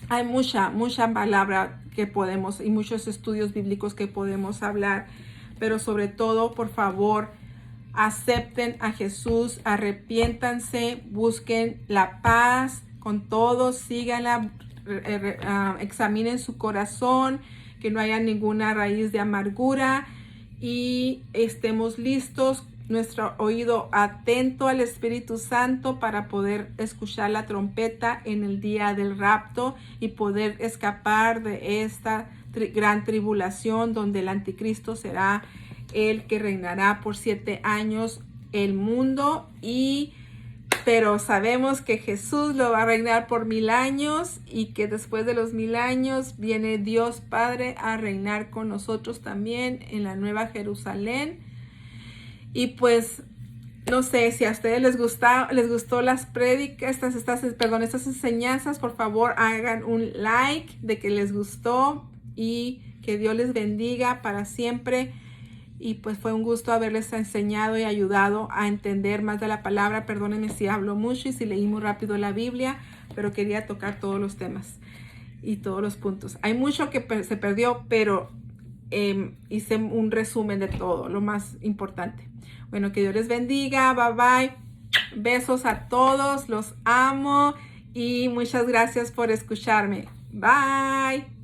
hay mucha palabra que podemos y muchos estudios bíblicos que podemos hablar, pero sobre todo, por favor, acepten a Jesús, arrepiéntanse, busquen la paz con todos, síganla, examinen su corazón, que no haya ninguna raíz de amargura y estemos listos, nuestro oído atento al Espíritu Santo para poder escuchar la trompeta en el día del rapto y poder escapar de esta gran tribulación donde el anticristo será el que reinará por 7 años el mundo, pero sabemos que Jesús lo va a reinar por 1000 años y que después de los 1000 años viene Dios Padre a reinar con nosotros también en la Nueva Jerusalén. Y pues no sé si a ustedes les gustó las prédicas, estas enseñanzas, por favor hagan un like de que les gustó y que Dios les bendiga para siempre. Y pues fue un gusto haberles enseñado y ayudado a entender más de la palabra. Perdónenme si hablo mucho y si leí muy rápido la Biblia, pero quería tocar todos los temas y todos los puntos. Hay mucho que se perdió, pero hice un resumen de todo, lo más importante. Bueno, que Dios les bendiga. Bye bye. Besos a todos. Los amo y muchas gracias por escucharme. Bye.